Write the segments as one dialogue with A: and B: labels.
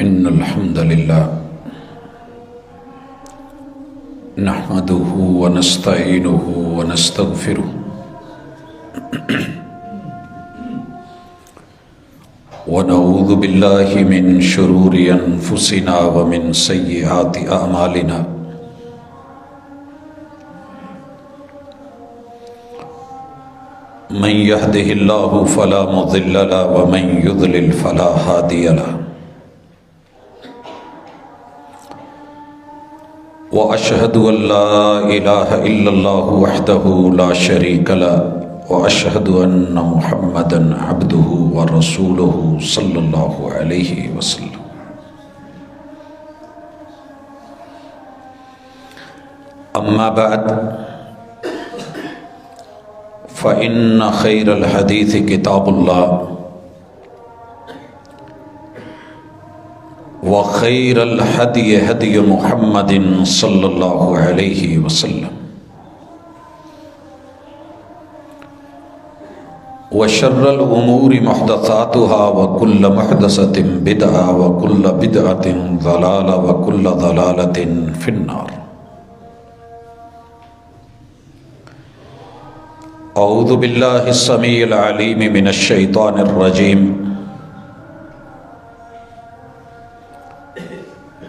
A: إن الحمد لله نحمده ونستعينه ونستغفره ونعوذ بالله من شرور أنفسنا ومن سيئات أعمالنا من يهده الله فلا مضل له ومن يضلل فلا هادي له وأشهد أن لا إله إلا الله وحده لا شريك له وأشهد أن محمدًا عبده ورسوله صلى الله عليه وسلم أما بعد فإن خير الحديث كتاب الله وخير الهدي هدي محمد صلى الله عليه وسلم وشر الأمور محدثاتها وكل محدثة بدعة وكل بدعة ضلالة وكل ضلالة في النار. أعوذ بالله السميع العليم من الشيطان الرجيم.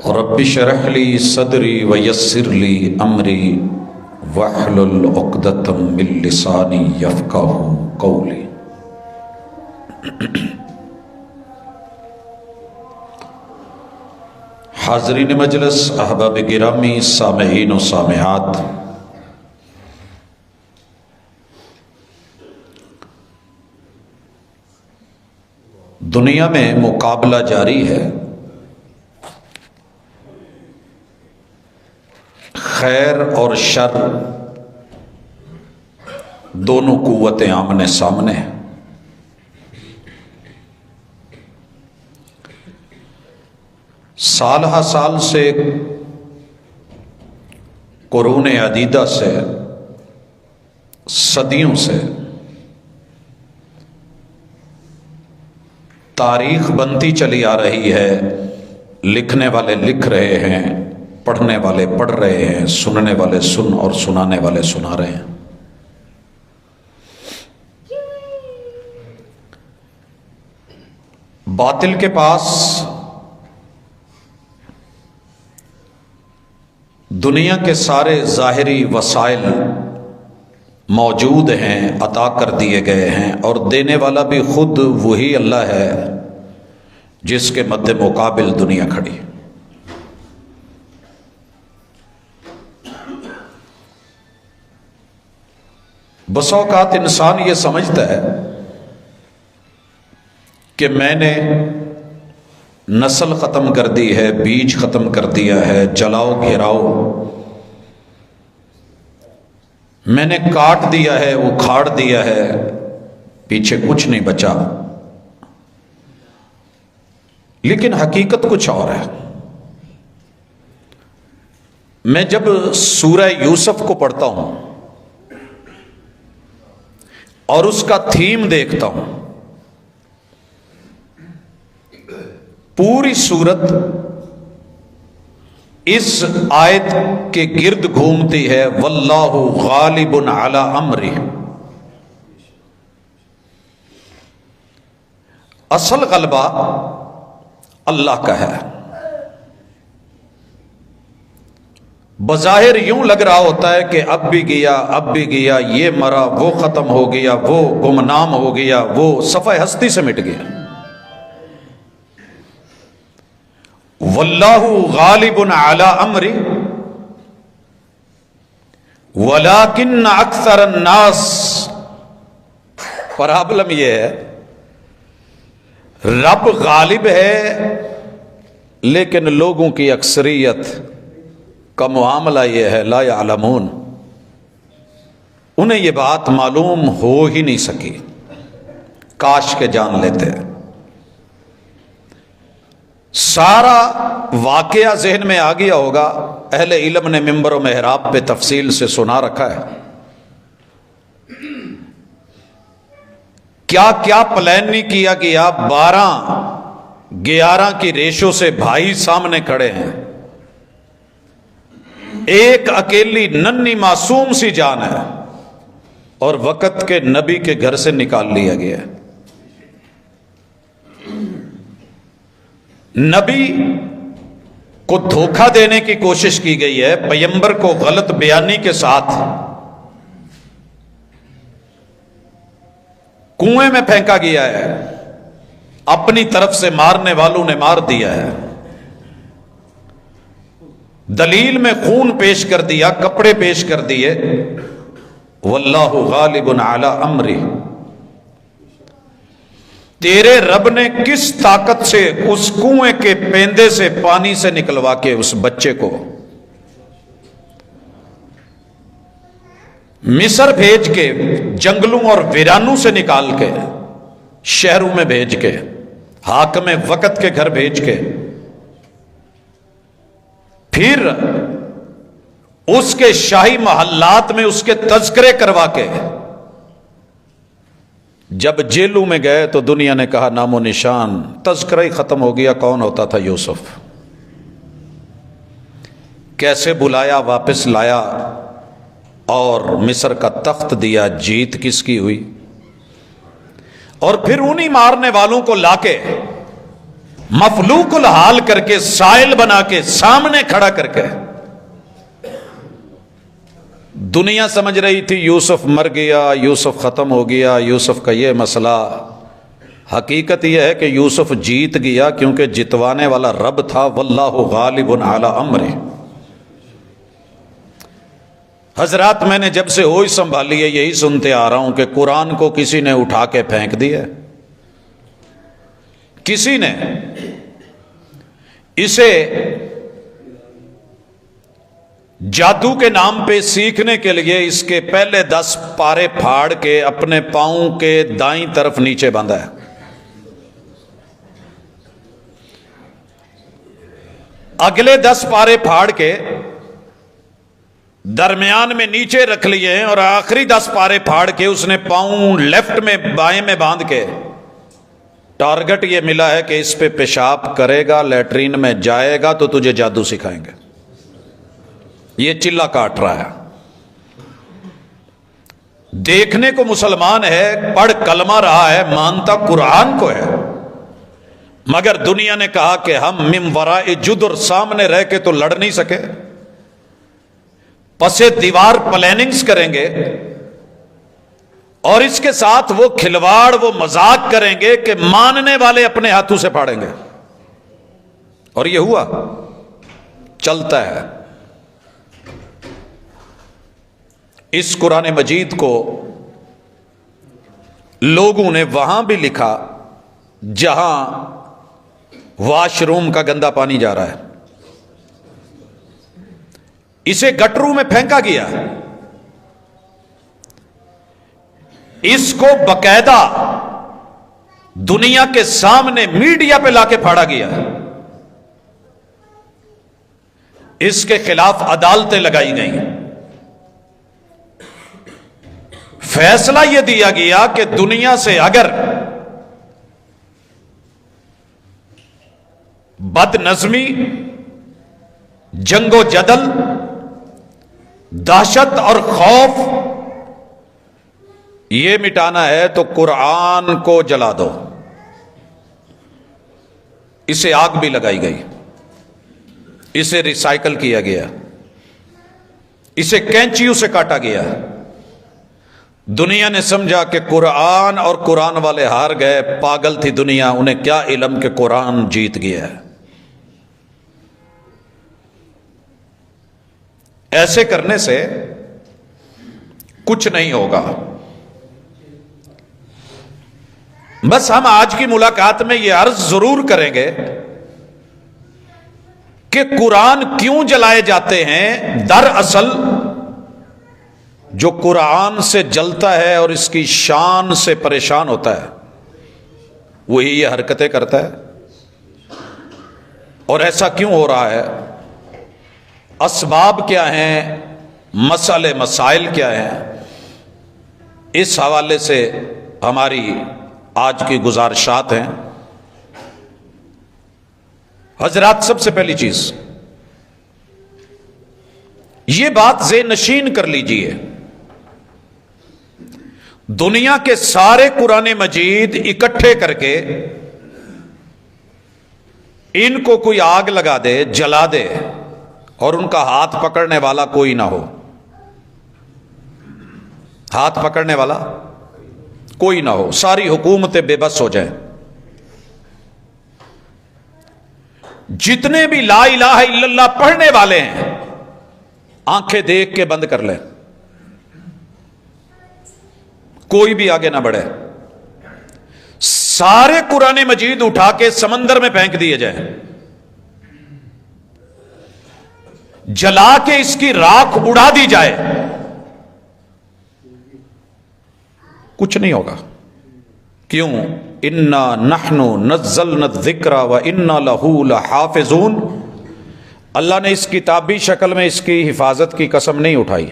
A: رب اشرح لي صدري ويسر لي أمري واحلل عقدة من لساني يفقهوا قولي. حاضرین مجلس، احباب گرامی، سامعین و سامعات، دنیا میں مقابلہ جاری ہے. خیر اور شر دونوں قوتیں آمنے سامنے ہیں. سال ہا سال سے، قرون عدیدہ سے، صدیوں سے تاریخ بنتی چلی آ رہی ہے. لکھنے والے لکھ رہے ہیں، پڑھنے والے پڑھ رہے ہیں، سننے والے سن اور سنانے والے سنا رہے ہیں. باطل کے پاس دنیا کے سارے ظاہری وسائل موجود ہیں، عطا کر دیے گئے ہیں، اور دینے والا بھی خود وہی اللہ ہے جس کے مد مقابل دنیا کھڑی. بس اوقات انسان یہ سمجھتا ہے کہ میں نے نسل ختم کر دی ہے، بیج ختم کر دیا ہے، جلاؤ گھیراؤ میں نے کاٹ دیا ہے، اکھاڑ دیا ہے، پیچھے کچھ نہیں بچا. لیکن حقیقت کچھ اور ہے. میں جب سورہ یوسف کو پڑھتا ہوں اور اس کا تھیم دیکھتا ہوں، پوری سورت اس آیت کے گرد گھومتی ہے، واللہ غالب علی امرہ. اصل غلبہ اللہ کا ہے. بظاہر یوں لگ رہا ہوتا ہے کہ اب بھی گیا، اب بھی گیا، یہ مرا، وہ ختم ہو گیا، وہ گمنام ہو گیا، وہ صفحہ ہستی سے مٹ گیا. واللہ غالب علی امرہ ولکن اکثر الناس. پرابلم یہ ہے، رب غالب ہے لیکن لوگوں کی اکثریت کا معاملہ یہ ہے لا یعلمون. انہیں یہ بات معلوم ہو ہی نہیں سکی. کاش کے جان لیتے. سارا واقعہ ذہن میں آ گیا ہوگا. اہل علم نے ممبر و محراب پہ تفصیل سے سنا رکھا ہے. کیا کیا پلان نہیں کیا گیا. 12 11 کی ریشو سے بھائی سامنے کھڑے ہیں، ایک اکیلی ننھی معصوم سی جان ہے، اور وقت کے نبی کے گھر سے نکال لیا گیا ہے۔ نبی کو دھوکہ دینے کی کوشش کی گئی ہے، پیغمبر کو غلط بیانی کے ساتھ کنویں میں پھینکا گیا ہے، اپنی طرف سے مارنے والوں نے مار دیا ہے، دلیل میں خون پیش کر دیا، کپڑے پیش کر دیے، واللہ غالب علی امرہ، تیرے رب نے کس طاقت سے اس کنویں کے پیندے سے پانی سے نکلوا کے اس بچے کو مصر بھیج کے، جنگلوں اور ویرانوں سے نکال کے، شہروں میں بھیج کے، حاکم وقت کے گھر بھیج کے، پھر اس کے شاہی محلات میں اس کے تذکرے کروا کے جب جیلوں میں گئے تو دنیا نے کہا نام و نشان، تذکرہ ہی ختم ہو گیا، کون ہوتا تھا یوسف؟ کیسے بلایا، واپس لایا اور مصر کا تخت دیا، جیت کس کی ہوئی؟ اور پھر انہی مارنے والوں کو لا کے مفلوق الحال کر کے، سائل بنا کے، سامنے کھڑا کر کے، دنیا سمجھ رہی تھی یوسف مر گیا، یوسف ختم ہو گیا، یوسف کا یہ مسئلہ۔ حقیقت یہ ہے کہ یوسف جیت گیا، کیونکہ جتوانے والا رب تھا، واللہ غالب علی امرہ۔ حضرات، میں نے جب سے ہوش سنبھالی ہے یہی سنتے آ رہا ہوں کہ قرآن کو کسی نے اٹھا کے پھینک دیا، کسی نے اسے جادو کے نام پہ سیکھنے کے لیے اس کے پہلے 10 پارے پھاڑ کے اپنے پاؤں کے دائیں طرف نیچے باندھا ہے، اگلے 10 پارے پھاڑ کے درمیان میں نیچے رکھ لیے ہیں، اور آخری 10 پارے پھاڑ کے اس نے پاؤں لیفٹ میں بائیں میں باندھ کے، ٹارگٹ یہ ملا ہے کہ اس پہ پیشاب کرے گا، لیٹرین میں جائے گا تو تجھے جادو سکھائیں گے۔ یہ چلا کاٹ رہا ہے، دیکھنے کو مسلمان ہے، پڑھ کلمہ رہا ہے، مانتا قرآن کو ہے، مگر دنیا نے کہا کہ ہم من وراء جدر، سامنے رہ کے تو لڑ نہیں سکے، پسے دیوار پلاننگز کریں گے، اور اس کے ساتھ وہ کھلواڑ، وہ مذاق کریں گے کہ ماننے والے اپنے ہاتھوں سے پھاڑیں گے، اور یہ ہوا، چلتا ہے۔ اس قرآن مجید کو لوگوں نے وہاں بھی لکھا جہاں واش روم کا گندا پانی جا رہا ہے، اسے گٹروں میں پھینکا گیا، اس کو باقاعدہ دنیا کے سامنے میڈیا پہ لا کے پھاڑا گیا، اس کے خلاف عدالتیں لگائی گئیں، فیصلہ یہ دیا گیا کہ دنیا سے اگر بد نظمی، جنگ و جدل، دہشت اور خوف یہ مٹانا ہے تو قرآن کو جلا دو۔ اسے آگ بھی لگائی گئی، اسے ریسائیکل کیا گیا، اسے کینچیوں سے کاٹا گیا۔ دنیا نے سمجھا کہ قرآن اور قرآن والے ہار گئے، پاگل تھی دنیا، انہیں کیا علم کہ قرآن جیت گیا ہے۔ ایسے کرنے سے کچھ نہیں ہوگا۔ بس ہم آج کی ملاقات میں یہ عرض ضرور کریں گے کہ قرآن کیوں جلائے جاتے ہیں۔ دراصل جو قرآن سے جلتا ہے اور اس کی شان سے پریشان ہوتا ہے وہی یہ حرکتیں کرتا ہے۔ اور ایسا کیوں ہو رہا ہے، اسباب کیا ہیں، مسئلے مسائل کیا ہیں، اس حوالے سے ہماری آج کی گزارشات ہیں۔ حضرات، سب سے پہلی چیز یہ بات ذہن نشین کر لیجئے، دنیا کے سارے قرآن مجید اکٹھے کر کے ان کو کوئی آگ لگا دے، جلا دے، اور ان کا ہاتھ پکڑنے والا کوئی نہ ہو، ہاتھ پکڑنے والا کوئی نہ ہو، ساری حکومتیں بے بس ہو جائیں، جتنے بھی لا الہ الا اللہ پڑھنے والے ہیں آنکھیں دیکھ کے بند کر لیں، کوئی بھی آگے نہ بڑھے، سارے قرآن مجید اٹھا کے سمندر میں پھینک دیے جائیں، جلا کے اس کی راکھ اڑا دی جائے، کچھ نہیں ہوگا۔ کیوں؟ انا نحن نزلنا الذکر وانا لہ لحافظون، اللہ نے اس کتابی شکل میں اس کی حفاظت کی قسم نہیں اٹھائی۔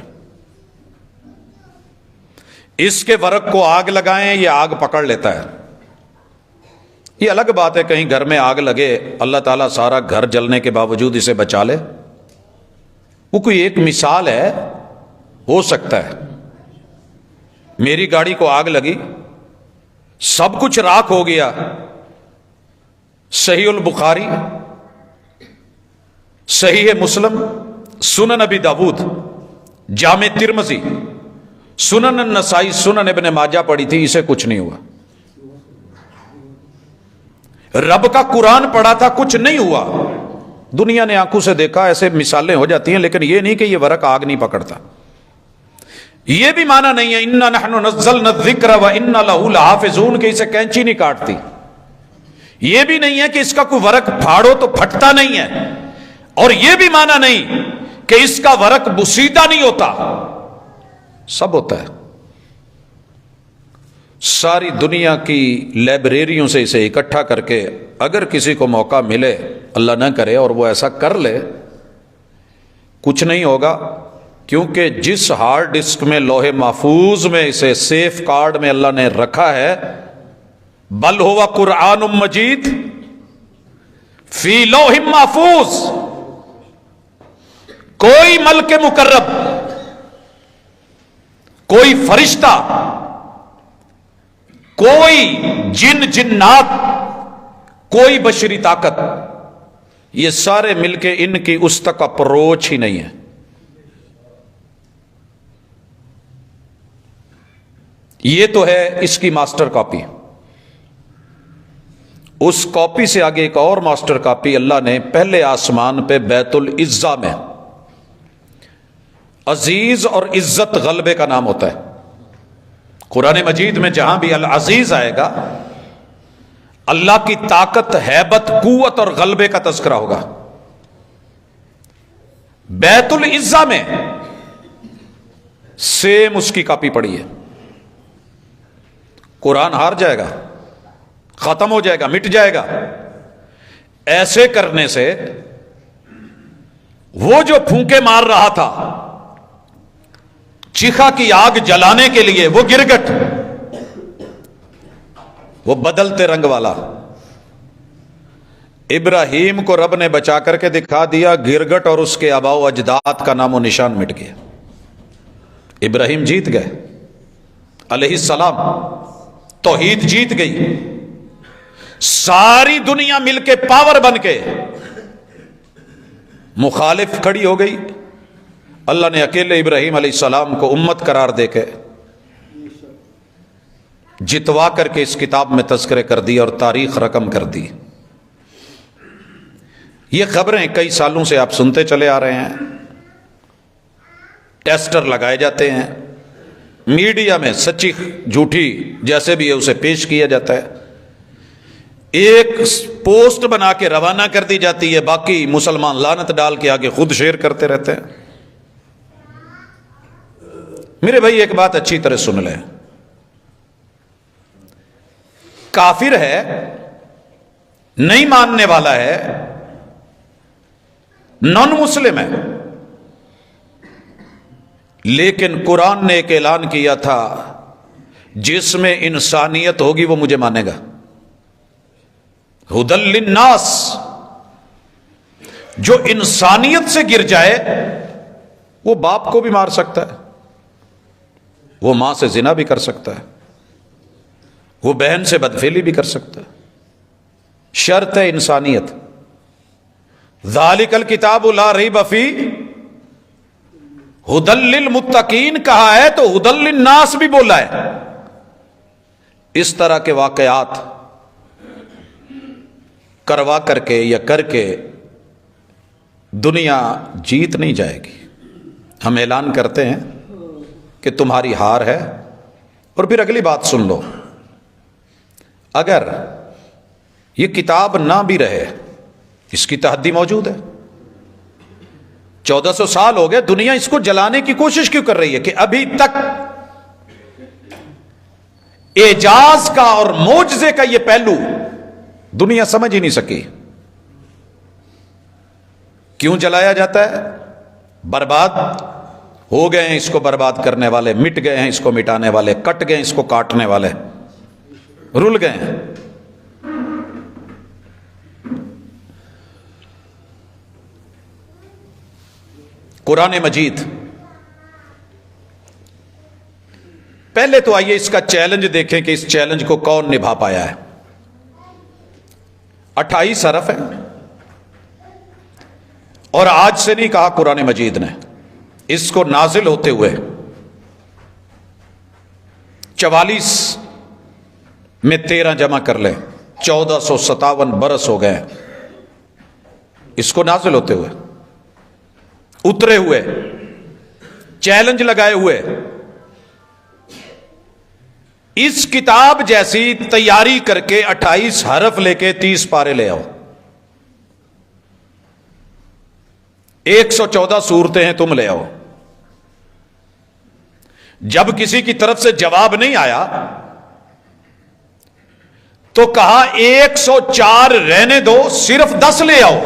A: اس کے ورق کو آگ لگائیں، یہ آگ پکڑ لیتا ہے۔ یہ الگ بات ہے کہیں گھر میں آگ لگے، اللہ تعالیٰ سارا گھر جلنے کے باوجود اسے بچا لے، وہ کوئی ایک مثال ہے، ہو سکتا ہے۔ میری گاڑی کو آگ لگی، سب کچھ راکھ ہو گیا، صحیح البخاری، صحیح مسلم، سنن ابی داود، جامع ترمذی، سنن النسائی، سنن ابن ماجہ پڑھی تھی، اسے کچھ نہیں ہوا۔ رب کا قرآن پڑھا تھا، کچھ نہیں ہوا۔ دنیا نے آنکھوں سے دیکھا، ایسے مثالیں ہو جاتی ہیں، لیکن یہ نہیں کہ یہ ورق آگ نہیں پکڑتا۔ یہ بھی معنی نہیں ہے انا نحن نزلنا الذکر وانا لہ لحافظون کہ اسے کینچی نہیں کاٹتی، یہ بھی نہیں ہے کہ اس کا کوئی ورق پھاڑو تو پھٹتا نہیں ہے، اور یہ بھی معنی نہیں کہ اس کا ورق بسیدہ نہیں ہوتا، سب ہوتا ہے۔ ساری دنیا کی لائبریریوں سے اسے اکٹھا کر کے اگر کسی کو موقع ملے، اللہ نہ کرے اور وہ ایسا کر لے، کچھ نہیں ہوگا، کیونکہ جس ہارڈ ڈسک میں لوح محفوظ میں اسے سیف کارڈ میں اللہ نے رکھا ہے، بل ہوا قرآن مجید فی لوح محفوظ، کوئی ملک مقرب، کوئی فرشتہ، کوئی جن جنات، کوئی بشری طاقت، یہ سارے مل کے ان کی اس تک اپروچ ہی نہیں ہے۔ یہ تو ہے اس کی ماسٹر کاپی، اس کاپی سے آگے ایک اور ماسٹر کاپی اللہ نے پہلے آسمان پہ بیت العزہ میں، عزیز اور عزت غلبے کا نام ہوتا ہے، قرآن مجید میں جہاں بھی العزیز آئے گا اللہ کی طاقت، ہیبت، قوت اور غلبے کا تذکرہ ہوگا۔ بیت العزہ میں سیم اس کی کاپی پڑی ہے۔ قرآن ہار جائے گا، ختم ہو جائے گا، مٹ جائے گا۔ ایسے کرنے سے وہ جو پھونکے مار رہا تھا چیخا کی آگ جلانے کے لیے، وہ گرگٹ، وہ بدلتے رنگ والا، ابراہیم کو رب نے بچا کر کے دکھا دیا، گرگٹ اور اس کے آباء و اجداد کا نام و نشان مٹ گیا۔ ابراہیم جیت گئے علیہ السلام، توحید جیت گئی، ساری دنیا مل کے پاور بن کے مخالف کھڑی ہو گئی، اللہ نے اکیلے ابراہیم علیہ السلام کو امت قرار دے کے جتوا کر کے اس کتاب میں تذکرے کر دی اور تاریخ رقم کر دی۔ یہ خبریں کئی سالوں سے آپ سنتے چلے آ رہے ہیں، ٹیسٹر لگائے جاتے ہیں، میڈیا میں سچی جھوٹی جیسے بھی ہے اسے پیش کیا جاتا ہے، ایک پوسٹ بنا کے روانہ کر دی جاتی ہے، باقی مسلمان لعنت ڈال کے آگے خود شیئر کرتے رہتے ہیں۔ میرے بھائی ایک بات اچھی طرح سن لیں، کافر ہے، نہیں ماننے والا ہے، نان مسلم ہے، لیکن قرآن نے ایک اعلان کیا تھا جس میں انسانیت ہوگی وہ مجھے مانے گا۔ ہدی للناس، جو انسانیت سے گر جائے وہ باپ کو بھی مار سکتا ہے، وہ ماں سے زنا بھی کر سکتا ہے، وہ بہن سے بدفعلی بھی کر سکتا ہے، شرط ہے انسانیت۔ ذالک الکتاب لا ریب فیہ ھدی للمتقین کہا ہے تو ھدی للناس بھی بولا ہے۔ اس طرح کے واقعات کروا کر کے یا کر کے دنیا جیت نہیں جائے گی۔ ہم اعلان کرتے ہیں کہ تمہاری ہار ہے، اور پھر اگلی بات سن لو، اگر یہ کتاب نہ بھی رہے، اس کی تحدی موجود ہے۔ 1400 سال ہو گئے، دنیا اس کو جلانے کی کوشش کیوں کر رہی ہے کہ ابھی تک اعجاز کا اور معجزے کا یہ پہلو دنیا سمجھ ہی نہیں سکی۔ کیوں جلایا جاتا ہے؟ برباد ہو گئے ہیں اس کو برباد کرنے والے، مٹ گئے ہیں اس کو مٹانے والے، کٹ گئے اس کو کاٹنے والے، رل گئے ہیں۔ قرآن مجید، پہلے تو آئیے اس کا چیلنج دیکھیں کہ اس چیلنج کو کون نبھا پایا ہے۔ 28 حرف ہیں، اور آج سے نہیں کہا قرآن مجید نے، اس کو نازل ہوتے ہوئے 44 میں 13 جمع کر لیں، 1457 برس ہو گئے اس کو نازل ہوتے ہوئے، اترے ہوئے، چیلنج لگائے ہوئے۔ اس کتاب جیسی تیاری کر کے 28 حرف لے کے 30 پارے لے آؤ، 114 صورتیں ہیں، تم لے آؤ۔ جب کسی کی طرف سے جواب نہیں آیا تو کہا 104 رہنے دو، صرف 10 لے آؤ۔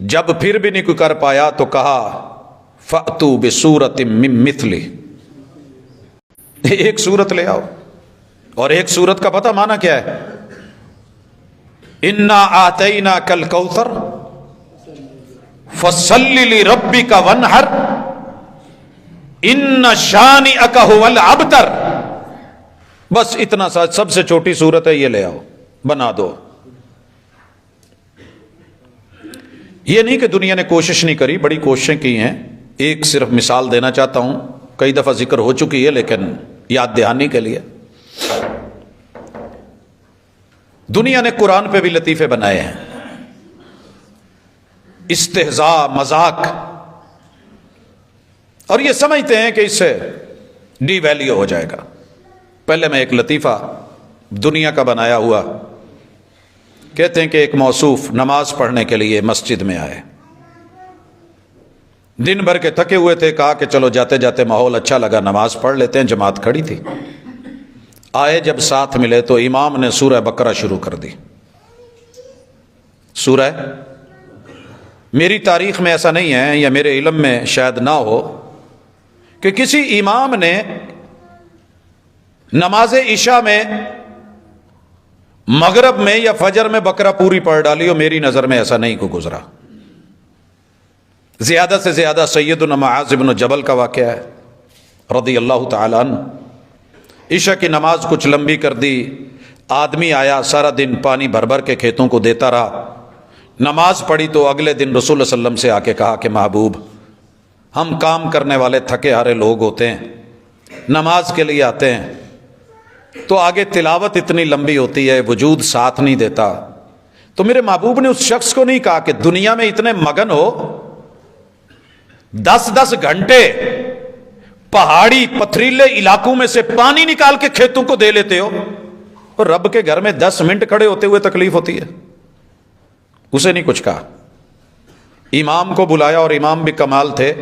A: جب پھر بھی نہیں کوئی کر پایا تو کہا فَأْتُوا بِسُورَةٍ مِّن مِّثْلِهِ، ایک سورت لے آؤ۔ اور ایک سورت کا پتہ معنی کیا ہے؟ اِنَّا آتَيْنَاكَ الْكَوْثَرَ فَصَلِّ لِرَبِّكَ وَانْحَرْ إِنَّ شَانِئَكَ هُوَ الْأَبْتَرُ۔ بس اتنا سا، سب سے چھوٹی سورت ہے، یہ لے آؤ، بنا دو۔ یہ نہیں کہ دنیا نے کوشش نہیں کری، بڑی کوششیں کی ہیں۔ ایک صرف مثال دینا چاہتا ہوں، کئی دفعہ ذکر ہو چکی ہے لیکن یاد دہانی کے لیے۔ دنیا نے قرآن پہ بھی لطیفے بنائے ہیں، استہزاء، مذاق، اور یہ سمجھتے ہیں کہ اس سے ڈی ویلیو ہو جائے گا۔ پہلے میں ایک لطیفہ دنیا کا بنایا ہوا، کہتے ہیں کہ ایک موصوف نماز پڑھنے کے لیے مسجد میں آئے، دن بھر کے تھکے ہوئے تھے، کہا کہ چلو جاتے جاتے ماحول اچھا لگا، نماز پڑھ لیتے ہیں، جماعت کھڑی تھی۔ آئے جب ساتھ ملے تو امام نے سورہ بقرہ شروع کر دی۔ سورہ، میری تاریخ میں ایسا نہیں ہے یا میرے علم میں شاید نہ ہو کہ کسی امام نے نماز عشاء میں، مغرب میں یا فجر میں بقرہ پوری پڑھ ڈالی ہو، میری نظر میں ایسا نہیں کو گزرا۔ زیادہ سے زیادہ سیدنا معاذ بن جبل کا واقعہ ہے رضی اللہ تعالی عنہ۔ عشاء کی نماز کچھ لمبی کر دی، آدمی آیا، سارا دن پانی بھر بھر کے کھیتوں کو دیتا رہا، نماز پڑھی تو اگلے دن رسول اللہ صلی اللہ علیہ وسلم سے آ کے کہا کہ محبوب، ہم کام کرنے والے تھکے ہارے لوگ ہوتے ہیں، نماز کے لیے آتے ہیں تو آگے تلاوت اتنی لمبی ہوتی ہے، وجود ساتھ نہیں دیتا۔ تو میرے محبوب نے اس شخص کو نہیں کہا کہ دنیا میں اتنے مگن ہو، 10 گھنٹے پہاڑی پتھریلے علاقوں میں سے پانی نکال کے کھیتوں کو دے لیتے ہو، اور رب کے گھر میں 10 منٹ کھڑے ہوتے ہوئے تکلیف ہوتی ہے؟ اسے نہیں کچھ کہا۔ امام کو بلایا، اور امام بھی کمال تھے،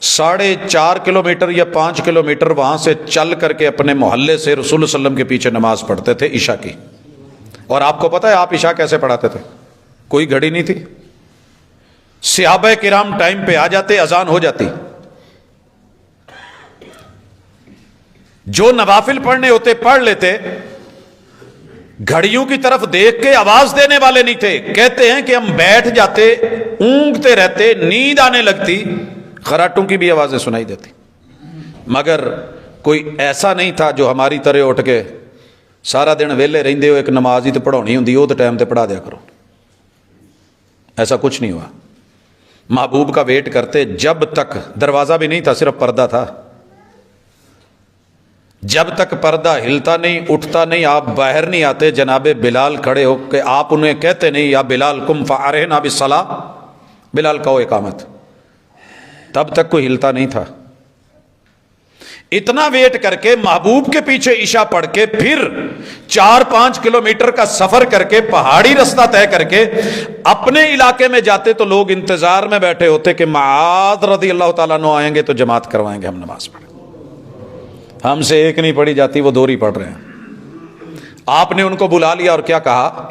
A: 4.5 کلومیٹر یا 5 کلومیٹر وہاں سے چل کر کے اپنے محلے سے رسول اللہ صلی اللہ علیہ وسلم کے پیچھے نماز پڑھتے تھے عشاء کی۔ اور آپ کو پتہ ہے آپ عشاء کیسے پڑھاتے تھے؟ کوئی گھڑی نہیں تھی، صحابہ کرام ٹائم پہ آ جاتے، اذان ہو جاتی، جو نوافل پڑھنے ہوتے پڑھ لیتے، گھڑیوں کی طرف دیکھ کے آواز دینے والے نہیں تھے. کہتے ہیں کہ ہم بیٹھ جاتے, اونگتے رہتے, نیند آنے لگتی, خراٹوں کی بھی آوازیں سنائی دیتی, مگر کوئی ایسا نہیں تھا جو ہماری طرح اٹھ کے سارا دن ویلے رہندے ہو ایک نماز ہی تو پڑھانی ہوندی وہ تو ٹائم تے پڑھا دیا کرو. ایسا کچھ نہیں ہوا. محبوب کا ویٹ کرتے جب تک دروازہ بھی نہیں تھا, صرف پردہ تھا. جب تک پردہ ہلتا نہیں, اٹھتا نہیں, آپ باہر نہیں آتے, جناب بلال کھڑے ہو کہ آپ انہیں کہتے نہیں یا بلال قم فارحنا بالصلاۃ, بلال کہو اقامت, تب تک کوئی ہلتا نہیں تھا. اتنا ویٹ کر کے محبوب کے پیچھے عشاء پڑھ کے پھر 4-5 کلومیٹر کا سفر کر کے پہاڑی رستہ طے کر کے اپنے علاقے میں جاتے تو لوگ انتظار میں بیٹھے ہوتے کہ معاذ رضی اللہ تعالیٰ عنہ آئیں گے تو جماعت کروائیں گے, ہم نماز پڑھیں. ہم سے ایک نہیں پڑھی جاتی, وہ 2 ہی پڑھ رہے ہیں. آپ نے ان کو بلا لیا اور کیا کہا,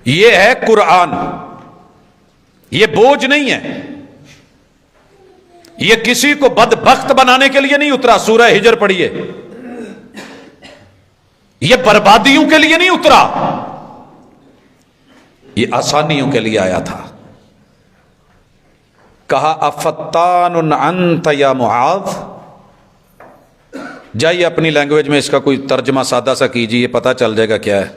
A: یہ ہے قرآن, یہ بوجھ نہیں ہے, یہ کسی کو بدبخت بنانے کے لیے نہیں اترا. سورہ ہجر پڑھیے, یہ بربادیوں کے لیے نہیں اترا, یہ آسانیوں کے لیے آیا تھا. کہا افتان انت یا معاذ, جائیے اپنی لینگویج میں اس کا کوئی ترجمہ سادہ سا کیجیے, پتہ چل جائے گا کیا ہے.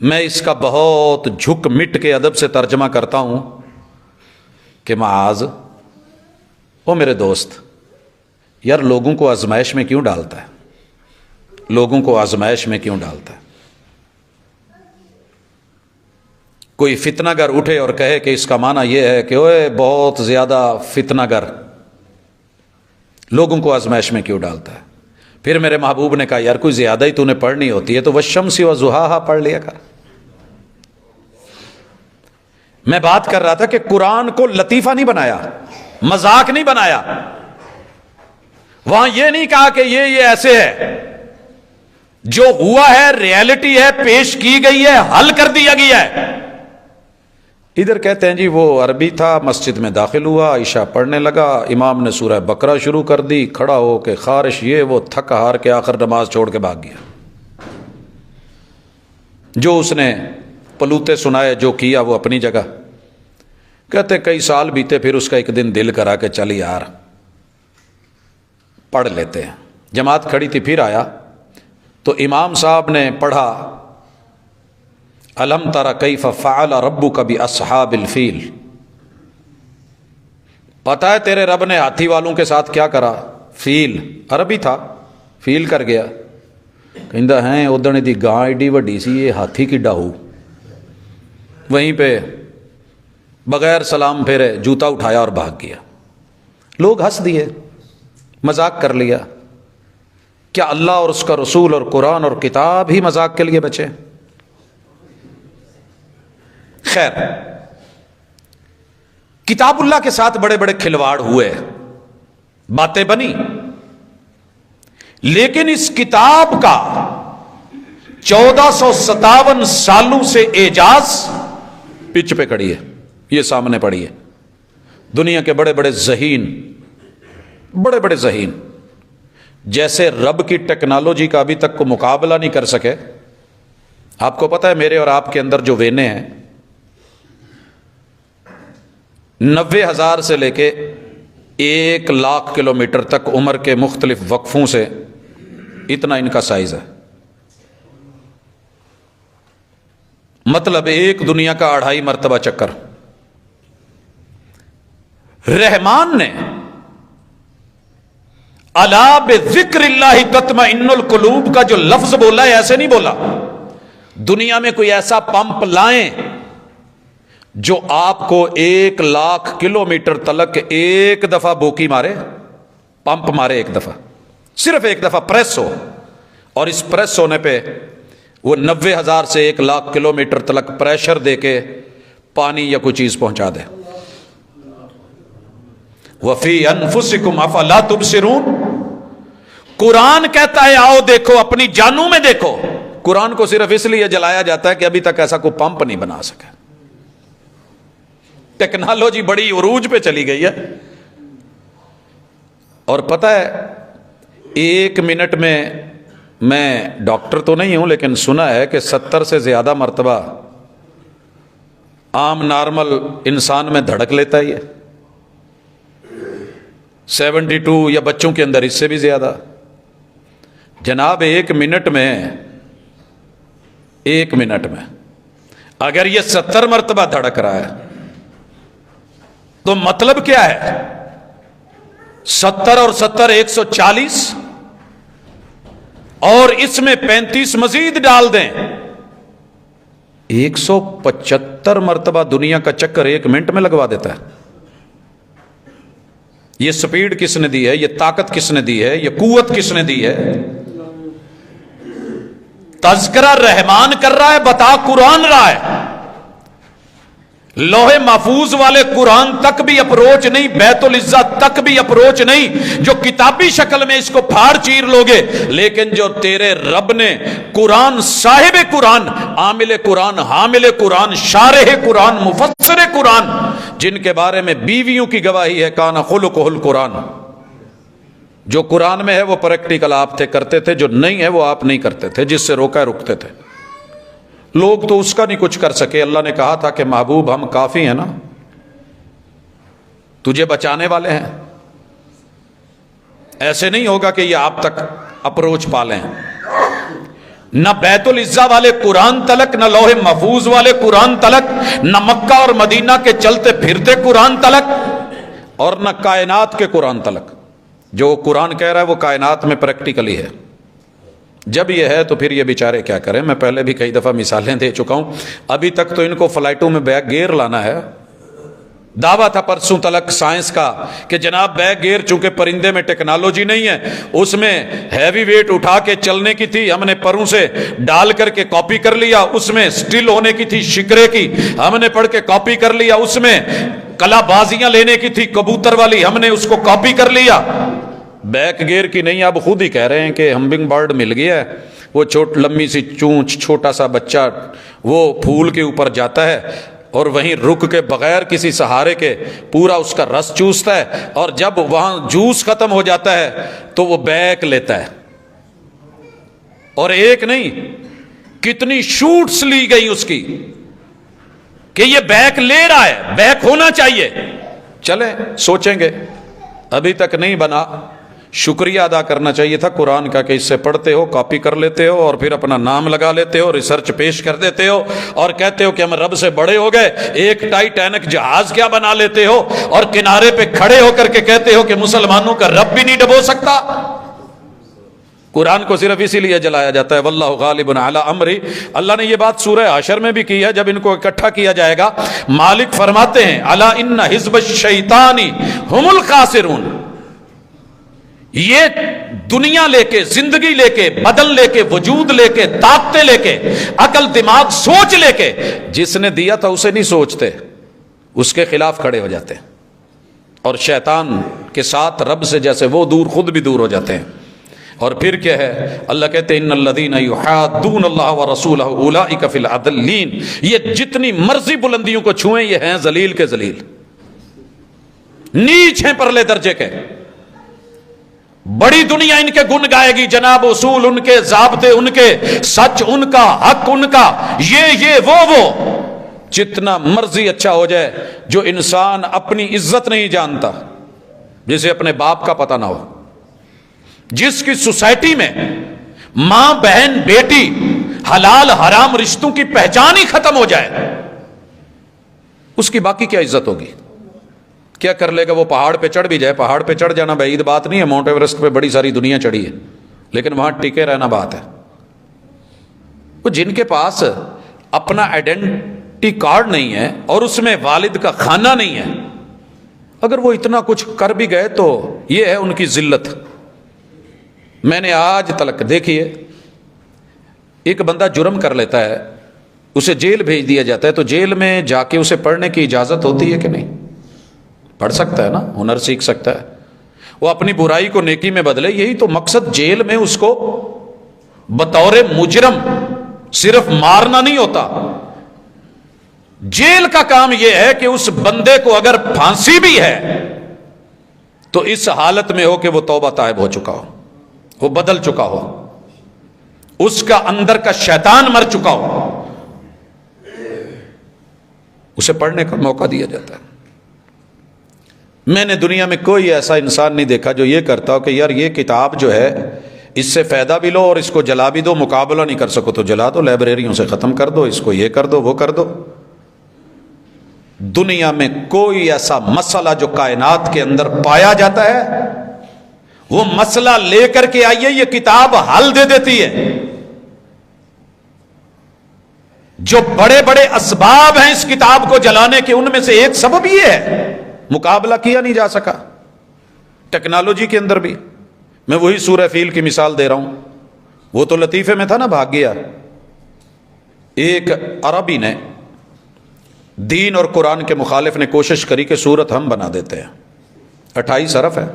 A: میں اس کا بہت جھک مٹ کے ادب سے ترجمہ کرتا ہوں کہ معاذ, او میرے دوست, یار لوگوں کو آزمائش میں کیوں ڈالتا ہے, لوگوں کو آزمائش میں کیوں ڈالتا ہے. کوئی فتنہ گر اٹھے اور کہے کہ اس کا معنی یہ ہے کہ اوے بہت زیادہ فتنہ گر, لوگوں کو آزمائش میں کیوں ڈالتا ہے. پھر میرے محبوب نے کہا یار کوئی زیادہ ہی تو نے پڑھنی ہوتی ہے تو والشمس وضحاہا پڑھ لیا کر. میں بات کر رہا تھا کہ قرآن کو لطیفہ نہیں بنایا, مذاق نہیں بنایا. وہاں یہ نہیں کہا کہ یہ ایسے ہے, جو ہوا ہے ریالٹی ہے, پیش کی گئی ہے, حل کر دیا گیا ہے. ادھر کہتے ہیں جی وہ عربی تھا, مسجد میں داخل ہوا, عشاء پڑھنے لگا, امام نے سورہ بقرہ شروع کر دی, کھڑا ہو کے خارش یہ وہ تھک ہار کے آخر نماز چھوڑ کے بھاگ گیا. جو اس نے پلوتے سنائے, جو کیا وہ اپنی جگہ. کہتے کئی سال بیتے, پھر اس کا ایک دن دل کرا کہ چل یار پڑھ لیتے ہیں. جماعت کھڑی تھی, پھر آیا تو امام صاحب نے پڑھا الم تر کیف فعل ربک باصحاب الفیل. پتہ ہے تیرے رب نے ہاتھی والوں کے ساتھ کیا کرا. فیل عربی تھا, فیل کر گیا. کہندا ہے ادھر دی گاں ایڈی وڈی سی, یہ ہاتھی کی ڈاہو. وہیں پہ بغیر سلام پھیرے جوتا اٹھایا اور بھاگ گیا. لوگ ہنس دیے, مذاق کر لیا. کیا اللہ اور اس کا رسول اور قرآن اور کتاب ہی مذاق کے لیے بچے؟ خیر, کتاب اللہ کے ساتھ بڑے بڑے کھلواڑ ہوئے, باتیں بنی, لیکن اس کتاب کا 1457 سالوں سے اعجاز پچ پہ کھڑی ہے. یہ سامنے پڑی ہے. دنیا کے بڑے بڑے ذہین, بڑے بڑے ذہین جیسے رب کی ٹیکنالوجی کا ابھی تک کو مقابلہ نہیں کر سکے. آپ کو پتہ ہے میرے اور آپ کے اندر جو وینے ہیں 90,000 سے لے کے 1,00,000 کلومیٹر تک عمر کے مختلف وقفوں سے اتنا ان کا سائز ہے. مطلب ایک دنیا کا 2.5 مرتبہ چکر. رحمان نے الا بذکر اللہ تطمئن القلوب کا جو لفظ بولا ہے ایسے نہیں بولا. دنیا میں کوئی ایسا پمپ لائیں جو آپ کو 1,00,000 کلومیٹر تلک ایک دفعہ بوکی مارے, پمپ مارے ایک دفعہ, صرف ایک دفعہ پریس ہو, اور اس پریس ہونے پہ وہ 90,000 سے 1,00,000 کلومیٹر تلک پریشر دے کے پانی یا کوئی چیز پہنچا دے. وفی انفسکم افلا تبصرون. قرآن کہتا ہے آؤ دیکھو, اپنی جانوں میں دیکھو. قرآن کو صرف اس لیے جلایا جاتا ہے کہ ابھی تک ایسا کوئی پمپ نہیں بنا سکا. ٹیکنالوجی بڑی عروج پہ چلی گئی ہے, اور پتہ ہے 1 منٹ میں میں ڈاکٹر تو نہیں ہوں لیکن سنا ہے کہ 70 سے زیادہ مرتبہ عام نارمل انسان میں دھڑک لیتا ہی ہے، 72 یا بچوں کے اندر اس سے بھی زیادہ۔ جناب ایک منٹ میں اگر یہ 70 مرتبہ دھڑک رہا ہے تو مطلب کیا ہے؟ 70 اور 70 140، اور اس میں 35 مزید ڈال دیں، 175 مرتبہ دنیا کا چکر ایک منٹ میں لگوا دیتا ہے۔ یہ سپیڈ کس نے دی ہے؟ یہ طاقت کس نے دی ہے؟ یہ قوت کس نے دی ہے؟ تذکرہ رحمان کر رہا ہے، بتا قرآن رہا ہے۔ لوح محفوظ والے قرآن تک بھی اپروچ نہیں، بیت العزا تک بھی اپروچ نہیں، جو کتابی شکل میں اس کو پھاڑ چیر لوگے، لیکن جو تیرے رب نے قرآن، صاحب قرآن، عامل قرآن، حامل قرآن، شارح قرآن، مفسر قرآن، جن کے بارے میں بیویوں کی گواہی ہے کان خلقہ القرآن، جو قرآن میں ہے وہ پریکٹیکل آپ تھے کرتے تھے، جو نہیں ہے وہ آپ نہیں کرتے تھے، جس سے روکا رکتے تھے۔ لوگ تو اس کا نہیں کچھ کر سکے۔ اللہ نے کہا تھا کہ محبوب ہم کافی ہیں نا، تجھے بچانے والے ہیں، ایسے نہیں ہوگا کہ یہ آپ تک اپروچ پالیں۔ نہ بیت العزا والے قرآن تلک، نہ لوح محفوظ والے قرآن تلک، نہ مکہ اور مدینہ کے چلتے پھرتے قرآن تلک، اور نہ کائنات کے قرآن تلک۔ جو قرآن کہہ رہا ہے وہ کائنات میں پریکٹیکلی ہے۔ جب یہ ہے تو پھر یہ بیچارے کیا کریں؟ میں پہلے بھی کئی دفعہ مثالیں دے چکا ہوں، ابھی تک تو ان کو فلائٹوں میں بیگ گیئر لانا ہے۔ دعویٰ تھا پرسوں تلک سائنس کا کہ جناب بیگ گیئر، چونکہ پرندے میں ٹیکنالوجی نہیں ہے، اس میں ہیوی ویٹ اٹھا کے چلنے کی تھی، ہم نے پروں سے ڈال کر کے کاپی کر لیا، اس میں سٹل ہونے کی تھی شکرے کی، ہم نے پڑھ کے کاپی کر لیا، اس میں کلا بازیاں لینے کی تھی کبوتر والی، ہم نے اس کو کاپی کر لیا۔ بیک گیئر کی نہیں، اب خود ہی کہہ رہے ہیں کہ ہمبنگ برڈ مل گیا ہے، وہ لمبی سی چونچ، چھوٹا سا بچہ، وہ پھول کے اوپر جاتا ہے اور وہیں رک کے بغیر کسی سہارے کے پورا اس کا رس چوستا ہے، اور جب وہاں جوس ختم ہو جاتا ہے تو وہ بیک لیتا ہے، اور ایک نہیں کتنی شوٹس لی گئی اس کی کہ یہ بیک لے رہا ہے، بیک ہونا چاہیے۔ چلیں سوچیں گے، ابھی تک نہیں بنا۔ شکریہ ادا کرنا چاہیے تھا قرآن کا کہ اس سے پڑھتے ہو، کاپی کر لیتے ہو، اور پھر اپنا نام لگا لیتے ہو، ریسرچ پیش کر دیتے ہو، اور کہتے ہو کہ ہم رب سے بڑے ہو گئے۔ ایک ٹائٹینک جہاز کیا بنا لیتے ہو، اور کنارے پہ کھڑے ہو کر کے کہتے ہو کہ مسلمانوں کا رب بھی نہیں ڈبو سکتا۔ قرآن کو صرف اسی لیے جلایا جاتا ہے واللہ غالب علی امری۔ اللہ نے یہ بات سورہ حشر میں بھی کی ہے، جب ان کو اکٹھا کیا جائے گا، مالک فرماتے ہیں الا ان حزب الشیطان هم الخاسرون۔ یہ دنیا لے کے، زندگی لے کے، بدن لے کے، وجود لے کے، طاقتیں لے کے، عقل دماغ سوچ لے کے، جس نے دیا تھا اسے نہیں سوچتے، اس کے خلاف کھڑے ہو جاتے ہیں، اور شیطان کے ساتھ رب سے جیسے وہ دور، خود بھی دور ہو جاتے ہیں۔ اور پھر کیا ہے؟ اللہ کہتے ہیں ان الذین یحادون اللہ ورسولہ اولئک فی العدلین۔ یہ جتنی مرضی بلندیوں کو چھوئیں، یہ ہیں ذلیل کے ذلیل، نیچ ہیں پرلے درجے کے۔ بڑی دنیا ان کے گن گائے گی، جناب اصول ان کے، ضابطے ان کے، سچ ان کا، حق ان کا، یہ وہ جتنا مرضی اچھا ہو جائے، جو انسان اپنی عزت نہیں جانتا، جسے اپنے باپ کا پتہ نہ ہو، جس کی سوسائٹی میں ماں بہن بیٹی حلال حرام رشتوں کی پہچان ہی ختم ہو جائے، اس کی باقی کیا عزت ہوگی؟ کیا کر لے گا؟ وہ پہاڑ پہ چڑھ بھی جائے، پہاڑ پہ چڑھ جانا بعید بات نہیں ہے، ماؤنٹ ایورسٹ پہ بڑی ساری دنیا چڑھی ہے، لیکن وہاں ٹکے رہنا بات ہے۔ وہ جن کے پاس اپنا آئیڈینٹی کارڈ نہیں ہے اور اس میں والد کا کھانا نہیں ہے، اگر وہ اتنا کچھ کر بھی گئے تو یہ ہے ان کی ذلت۔ میں نے آج تلک دیکھیے، ایک بندہ جرم کر لیتا ہے، اسے جیل بھیج دیا جاتا ہے، تو جیل میں جا کے اسے پڑھنے کی اجازت ہوتی ہے کہ نہیں؟ پڑھ سکتا ہے نا، ہنر سیکھ سکتا ہے، وہ اپنی برائی کو نیکی میں بدلے۔ یہی تو مقصد جیل میں اس کو بطور مجرم صرف مارنا نہیں ہوتا، جیل کا کام یہ ہے کہ اس بندے کو اگر پھانسی بھی ہے تو اس حالت میں ہو کہ وہ توبہ تائب ہو چکا ہو، وہ بدل چکا ہو۔ اس کا اندر کا شیطان مر چکا ہو، اسے پڑھنے کا موقع دیا جاتا ہے۔ میں نے دنیا میں کوئی ایسا انسان نہیں دیکھا جو یہ کرتا ہو کہ یار یہ کتاب جو ہے اس سے فائدہ بھی لو اور اس کو جلا بھی دو، مقابلہ نہیں کر سکو تو جلا دو، لائبریریوں سے ختم کر دو، اس کو یہ کر دو وہ کر دو۔ دنیا میں کوئی ایسا مسئلہ جو کائنات کے اندر پایا جاتا ہے وہ مسئلہ لے کر کے آئیے، یہ کتاب حل دے دیتی ہے۔ جو بڑے بڑے اسباب ہیں اس کتاب کو جلانے کے، ان میں سے ایک سبب یہ ہے، مقابلہ کیا نہیں جا سکا۔ ٹیکنالوجی کے اندر بھی میں وہی سورہ فیل کی مثال دے رہا ہوں، وہ تو لطیفے میں تھا نا، بھاگ گیا۔ ایک عربی نے دین اور قرآن کے مخالف نے کوشش کری کہ سورت ہم بنا دیتے ہیں، 28 حرف ہے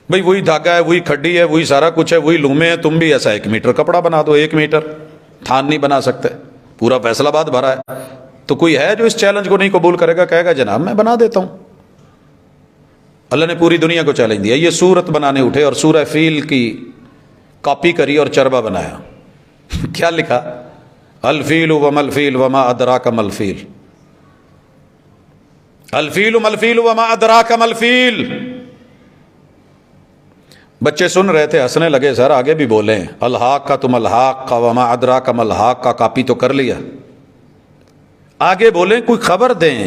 A: بھئی، وہی دھاگا ہے، وہی کھڈی ہے، وہی سارا کچھ ہے، وہی لومے ہیں، تم بھی ایسا 1 میٹر کپڑا بنا دو، 1 میٹر تھان نہیں بنا سکتے، پورا فیصل آباد بھرا ہے۔ تو کوئی ہے جو اس چیلنج کو نہیں قبول کرے گا، کہے گا جناب میں بنا دیتا ہوں۔ اللہ نے پوری دنیا کو چیلنج دیا، یہ سورت بنانے اٹھے اور سورہ فیل کی کاپی کری اور چربا بنایا۔ کیا لکھا؟ الفیل وما الفیل وما ادراک ما الفیل، الفیل ما الفیل وما ادراک ما الفیل۔ بچے سن رہے تھے، ہنسنے لگے، سر آگے بھی بولیں، الحاق کا تم الحاق کا وما ادراک ما الحاق کا کاپی تو کر لیا، آگے بولیں، کوئی خبر دیں۔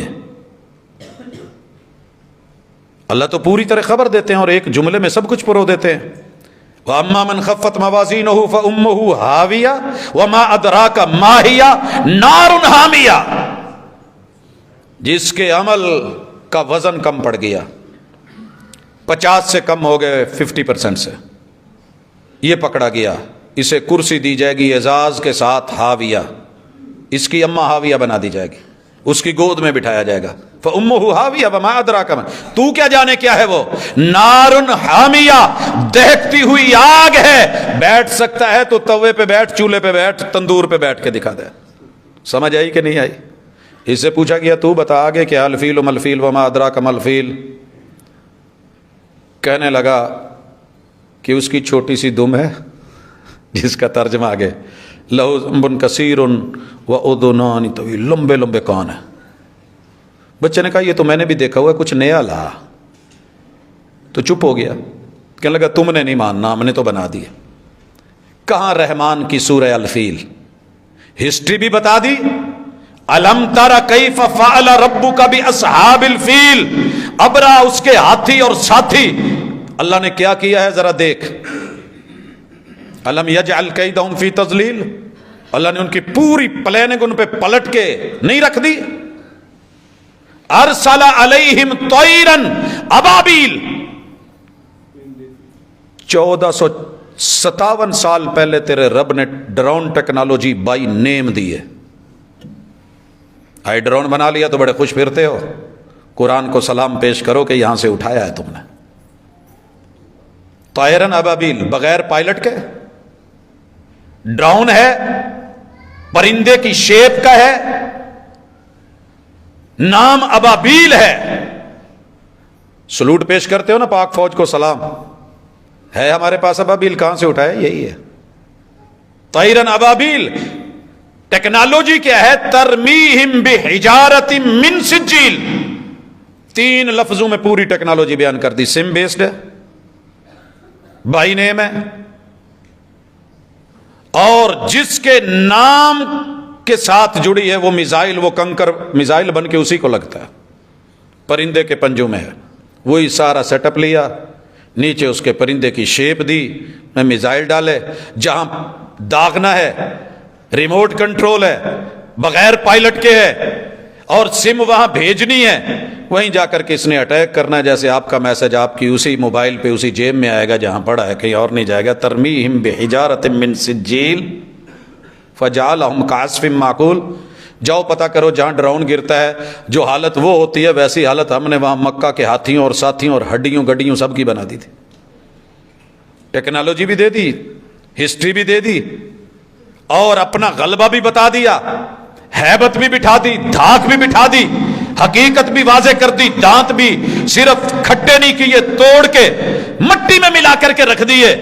A: اللہ تو پوری طرح خبر دیتے ہیں اور ایک جملے میں سب کچھ پرو دیتے ہیں۔ وَأَمَّا مَنْ خَفَّتْ مَوَازِينُهُ فَأُمُّهُ هَاوِيَةٌ وَمَا أَدْرَاكَ مَا هِيَ نَارٌ حَامِيَةٌ، جس کے عمل کا وزن کم پڑ گیا، 50 سے کم ہو گئے، 50% سے یہ پکڑا گیا، اسے کرسی دی جائے گی اعزاز کے ساتھ، ہاویہ، اس کی اماں ہاویہ بنا دی جائے گی، اس کی گود میں بٹھایا جائے گا۔ فَأُمُّهُ هَاوِيَةٌ وَمَا أَدْرَاكَ مَا، تو کیا جانے کیا ہے وہ، نارٌ حامیہ، دہکتی ہوئی آگ ہے۔ بیٹھ سکتا ہے تو توے پہ بیٹھ، چولہے پہ بیٹھ، تندور پہ بیٹھ کے دکھا دے۔ سمجھ آئی کہ نہیں آئی؟ اس سے پوچھا گیا تو بتا آگے کیا، الفیل وما الفیل وما أدراك ما الفیل۔ کہنے لگا کہ اس کی چھوٹی سی دم ہے، جس کا ترجمہ آگے، لہو ذنب کثیر وأذنان طویل، لمبے لمبے کان ہیں۔ بچے نے کہا یہ تو میں نے بھی دیکھا ہوا ہے، کچھ نیا لا، تو چپ ہو گیا۔ کہنے لگا تم نے نہیں ماننا، ہم نے تو بنا دیا۔ کہاں رحمان کی سورہ الفیل، ہسٹری بھی بتا دی، الم تر کیف فعل ربک باصحاب الفیل، ابرا اس کے ہاتھی اور ساتھی اللہ نے کیا کیا ہے ذرا دیکھ۔ الم یجعل کیدہم فی تضلیل، اللہ نے ان کی پوری پلاننگ ان پہ پلٹ کے نہیں رکھ دی۔ ارسل علیہم طیرا ابابیل، 1457 سال پہلے تیرے رب نے ڈرون ٹیکنالوجی بائی نیم دی ہے۔ آئی ڈرون بنا لیا تو بڑے خوش پھرتے ہو، قرآن کو سلام پیش کرو کہ یہاں سے اٹھایا ہے تم نے۔ طائرن ابابیل، بغیر پائلٹ کے ڈرون ہے، پرندے کی شیپ کا ہے، نام ابابیل ہے۔ سلوٹ پیش کرتے ہو نا پاک فوج کو، سلام ہے ہمارے پاس، ابابیل کہاں سے اٹھائے؟ یہی ہے طیرن ابابیل۔ ٹیکنالوجی کیا ہے؟ ترمیہم بحجارۃ من سجیل، 3 لفظوں میں پوری ٹیکنالوجی بیان کر دی۔ سم بیسڈ ہے، بائی نیم ہے، اور جس کے نام کے ساتھ جڑی ہے وہ میزائل، وہ کنکر میزائل بن کے اسی کو لگتا ہے، پرندے کے پنجوں میں ہے۔ وہی سارا سیٹ اپ لیا، نیچے اس کے پرندے کی شیپ دی، میں میزائل ڈالے، جہاں داغنا ہے ریموٹ کنٹرول ہے، بغیر پائلٹ کے ہے، اور سم وہاں بھیجنی ہے، وہیں جا کر کے اس نے اٹیک کرنا ہے۔ جیسے آپ کا میسج آپ کی اسی موبائل پہ اسی جیب میں آئے گا جہاں پڑا ہے، کہیں اور نہیں جائے گا۔ ترمیہم بحجارۃ من سجیل فجعلہم کعصف معقول، جاؤ پتہ کرو جہاں ڈرون گرتا ہے جو حالت وہ ہوتی ہے ویسی حالت ہم نے وہاں مکہ کے ہاتھیوں اور ساتھیوں اور ہڈیوں گڈیوں سب کی بنا دی تھی۔ ٹیکنالوجی بھی دے دی، ہسٹری بھی دے دی، اور اپنا غلبہ بھی بتا دیا، ہیبت بھی بٹھا دی، دھاک بھی بٹھا دی، حقیقت بھی واضح کر دی، دانت بھی صرف کھٹے نہیں کیے، توڑ کے مٹی میں ملا کر کے رکھ دیے۔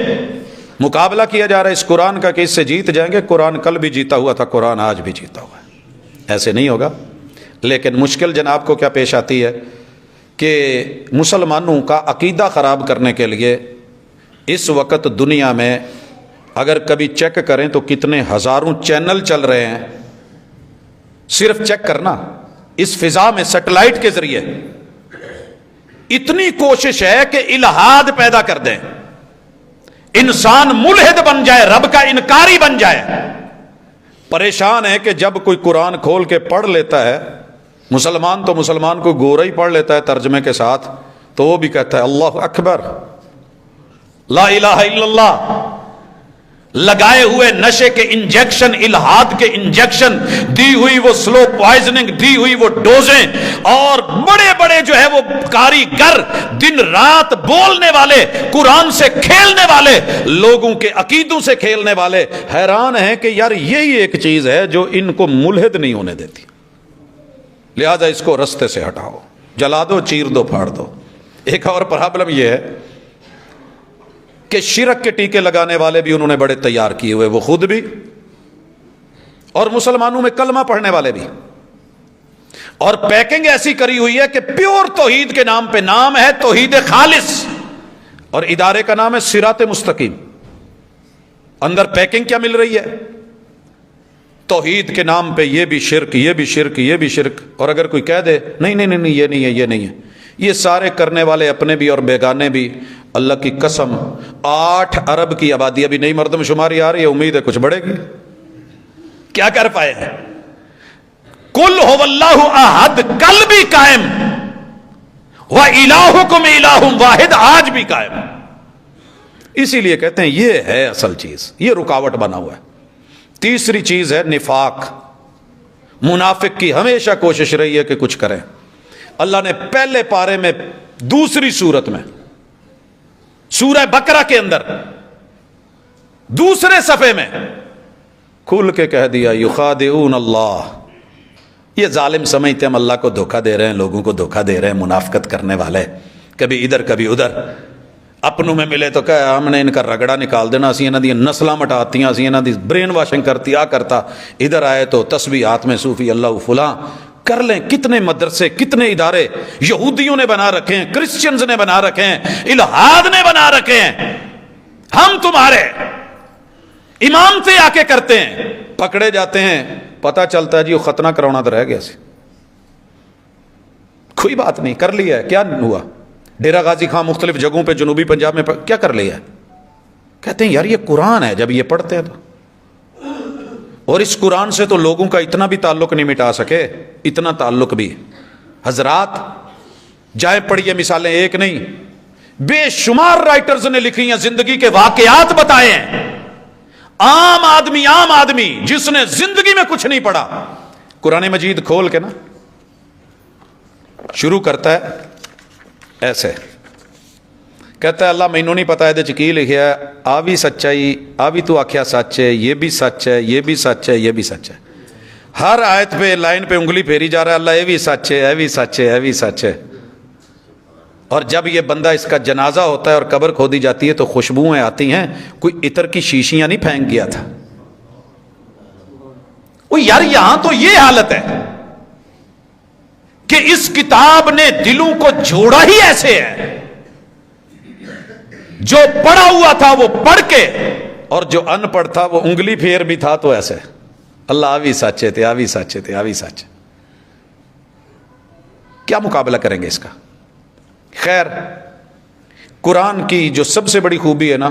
A: مقابلہ کیا جا رہا ہے اس قرآن کا کہ اس سے جیت جائیں گے. قرآن کل بھی جیتا ہوا تھا, قرآن آج بھی جیتا ہوا ہے, ایسے نہیں ہوگا. لیکن مشکل جناب کو کیا پیش آتی ہے کہ مسلمانوں کا عقیدہ خراب کرنے کے لیے اس وقت دنیا میں اگر کبھی چیک کریں تو کتنے ہزاروں چینل چل رہے ہیں. صرف چیک کرنا, اس فضا میں سیٹلائٹ کے ذریعے اتنی کوشش ہے کہ الہاد پیدا کر دیں, انسان ملحد بن جائے, رب کا انکاری بن جائے. پریشان ہے کہ جب کوئی قرآن کھول کے پڑھ لیتا ہے, مسلمان تو مسلمان کو گورا ہی پڑھ لیتا ہے ترجمے کے ساتھ, تو وہ بھی کہتا ہے اللہ اکبر, لا الہ الا اللہ. لگائے ہوئے نشے کے انجیکشن, الہاد کے انجیکشن, دی ہوئی وہ سلو پوائزننگ, دی ہوئی وہ ڈوزیں, اور بڑے بڑے جو ہے وہ کاریگر دن رات بولنے والے, قرآن سے کھیلنے والے, لوگوں کے عقیدوں سے کھیلنے والے حیران ہیں کہ یار یہی ایک چیز ہے جو ان کو ملحد نہیں ہونے دیتی, لہذا اس کو رستے سے ہٹاؤ, جلا دو, چیر دو, پھاڑ دو. ایک اور پرابلم یہ ہے کہ شرک کے ٹیکے لگانے والے بھی انہوں نے بڑے تیار کیے ہوئے, وہ خود بھی اور مسلمانوں میں کلمہ پڑھنے والے بھی, اور پیکنگ ایسی کری ہوئی ہے کہ پیور توحید کے نام پہ, نام ہے توحید خالص اور ادارے کا نام ہے صراط مستقیم. اندر پیکنگ کیا مل رہی ہے؟ توحید کے نام پہ یہ بھی شرک, یہ بھی شرک, یہ بھی شرک. اور اگر کوئی کہہ دے نہیں نہیں نہیں یہ نہیں ہے, یہ نہیں ہے, یہ سارے کرنے والے اپنے بھی اور بیگانے بھی, اللہ کی قسم 8 ارب کی آبادی ابھی نئی مردم شماری آ رہی ہے, امید ہے کچھ بڑھے گی. کیا کر پائے ہیں؟ قل هو اللہ احد کل بھی قائم, وَإِلَٰهُكُمْ إِلَٰهٌ واحد آج بھی قائم. اسی لیے کہتے ہیں یہ ہے اصل چیز, یہ رکاوٹ بنا ہوا ہے. تیسری چیز ہے نفاق. منافق کی ہمیشہ کوشش رہی ہے کہ کچھ کریں. اللہ نے پہلے پارے میں دوسری سورت میں, سورہ بقرہ کے اندر دوسرے صفحے میں کھل کے کہہ دیا یخادعون اللہ, یہ ظالم سمجھتے ہم اللہ کو دھوکہ دے رہے ہیں, لوگوں کو دھوکہ دے رہے ہیں, منافقت کرنے والے, کبھی ادھر کبھی ادھر. اپنوں میں ملے تو کہ ہم نے ان کا رگڑا نکال دینا, اسی انہاں دی نسلاں مٹاتیاں, اسی انہاں دی برین واشنگ کرتی آ کرتا, ادھر آئے تو تسبیحات میں صوفی اللہ فلاں کر لیں. کتنے مدرسے, کتنے ادارے یہودیوں نے بنا رکھے ہیں, کرسچنز نے بنا رکھے ہیں, الہاد نے بنا رکھے ہیں. ہم تمہارے امامتیں آ کے کرتے ہیں, پکڑے جاتے ہیں, پتہ چلتا ہے جی وہ ختنہ کرانا تو رہ گیا سی, کوئی بات نہیں, کر لیا ہے, کیا ہوا؟ ڈیرہ غازی خان مختلف جگہوں پہ جنوبی پنجاب میں کیا کر لیا ہے؟ کہتے ہیں یار یہ قرآن ہے, جب یہ پڑھتے ہیں تو, اور اس قرآن سے تو لوگوں کا اتنا بھی تعلق نہیں مٹا سکے, اتنا تعلق بھی. حضرات جائیں پڑھیے, مثالیں ایک نہیں بے شمار رائٹرز نے لکھی ہیں, زندگی کے واقعات بتائے ہیں. عام آدمی جس نے زندگی میں کچھ نہیں پڑھا, قرآن مجید کھول کے نا شروع کرتا ہے ایسے, کہتا ہے اللہ مینوں نہیں پتا یہ کی لکھیا ہے, آ بھی سچائی, آ بھی تو آکھیا سچ ہے, یہ بھی سچ ہے, یہ بھی سچ ہے, یہ بھی سچ ہے. ہر آیت پہ لائن پہ انگلی پھیری جا رہا ہے, اللہ یہ بھی سچ ہے, یہ بھی سچ ہے, یہ بھی سچ ہے. اور جب یہ بندہ اس کا جنازہ ہوتا ہے اور قبر کھودی جاتی ہے تو خوشبوئیں آتی ہیں, کوئی عطر کی شیشیاں نہیں پھینک گیا تھا. وہ یار یہاں تو یہ حالت ہے کہ اس کتاب نے دلوں کو جوڑا ہی ایسے ہے, جو پڑھا ہوا تھا وہ پڑھ کے, اور جو ان پڑھ تھا وہ انگلی پھیر بھی تھا تو ایسے, اللہ آوی سچے تھے, آوی سچے تھے, آوی سچ. کیا مقابلہ کریں گے اس کا؟ خیر, قرآن کی جو سب سے بڑی خوبی ہے نا,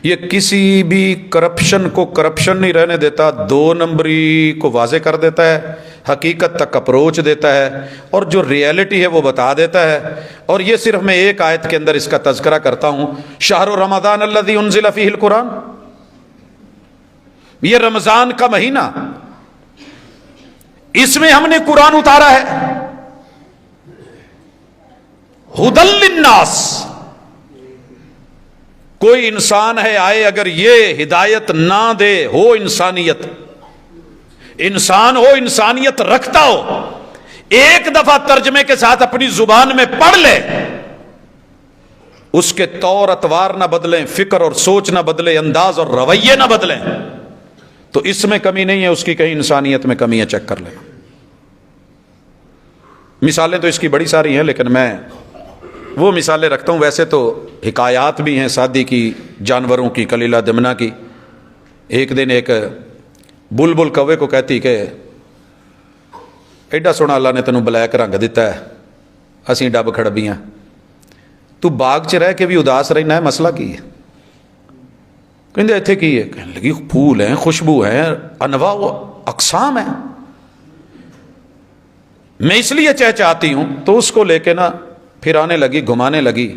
A: یہ کسی بھی کرپشن کو کرپشن نہیں رہنے دیتا, 2 نمبری کو واضح کر دیتا ہے, حقیقت تک اپروچ دیتا ہے, اور جو ریئلٹی ہے وہ بتا دیتا ہے. اور یہ صرف میں ایک آیت کے اندر اس کا تذکرہ کرتا ہوں, شہر رمضان الذی انزل فیہ القرآن, یہ رمضان کا مہینہ, اس میں ہم نے قرآن اتارا ہے. ہدی للناس, کوئی انسان ہے آئے اگر یہ ہدایت نہ دے, ہو انسانیت, انسان ہو, انسانیت رکھتا ہو, ایک دفعہ ترجمے کے ساتھ اپنی زبان میں پڑھ لے اس کے طور اتوار نہ بدلیں، فکر اور سوچ نہ بدلے، انداز اور رویے نہ بدلیں، تو اس میں کمی نہیں ہے، اس کی کہیں انسانیت میں کمی ہے، چیک کر لیں۔ مثالیں تو اس کی بڑی ساری ہیں، لیکن میں وہ مثالیں رکھتا ہوں۔ ویسے تو حکایات بھی ہیں سعدی کی، جانوروں کی، کلیلہ دمنہ کی۔ ایک دن ایک بلبل کوے کو کہتی کہ ایڈا سونا اللہ نے تینوں بلیک رنگ دیتا ہے، اسی ڈب کھڑبیاں، تو باغ چ رہ کے بھی اداس رہنا ہے، مسئلہ کی ہے؟ کہندے ایتھے کی ہے؟ کہنے لگی پھول ہیں، خوشبو ہیں، انواع و اقسام ہیں، میں اس لیے چہچہاتی ہوں۔ تو اس کو لے کے نا پھرانے لگی، گھمانے لگی،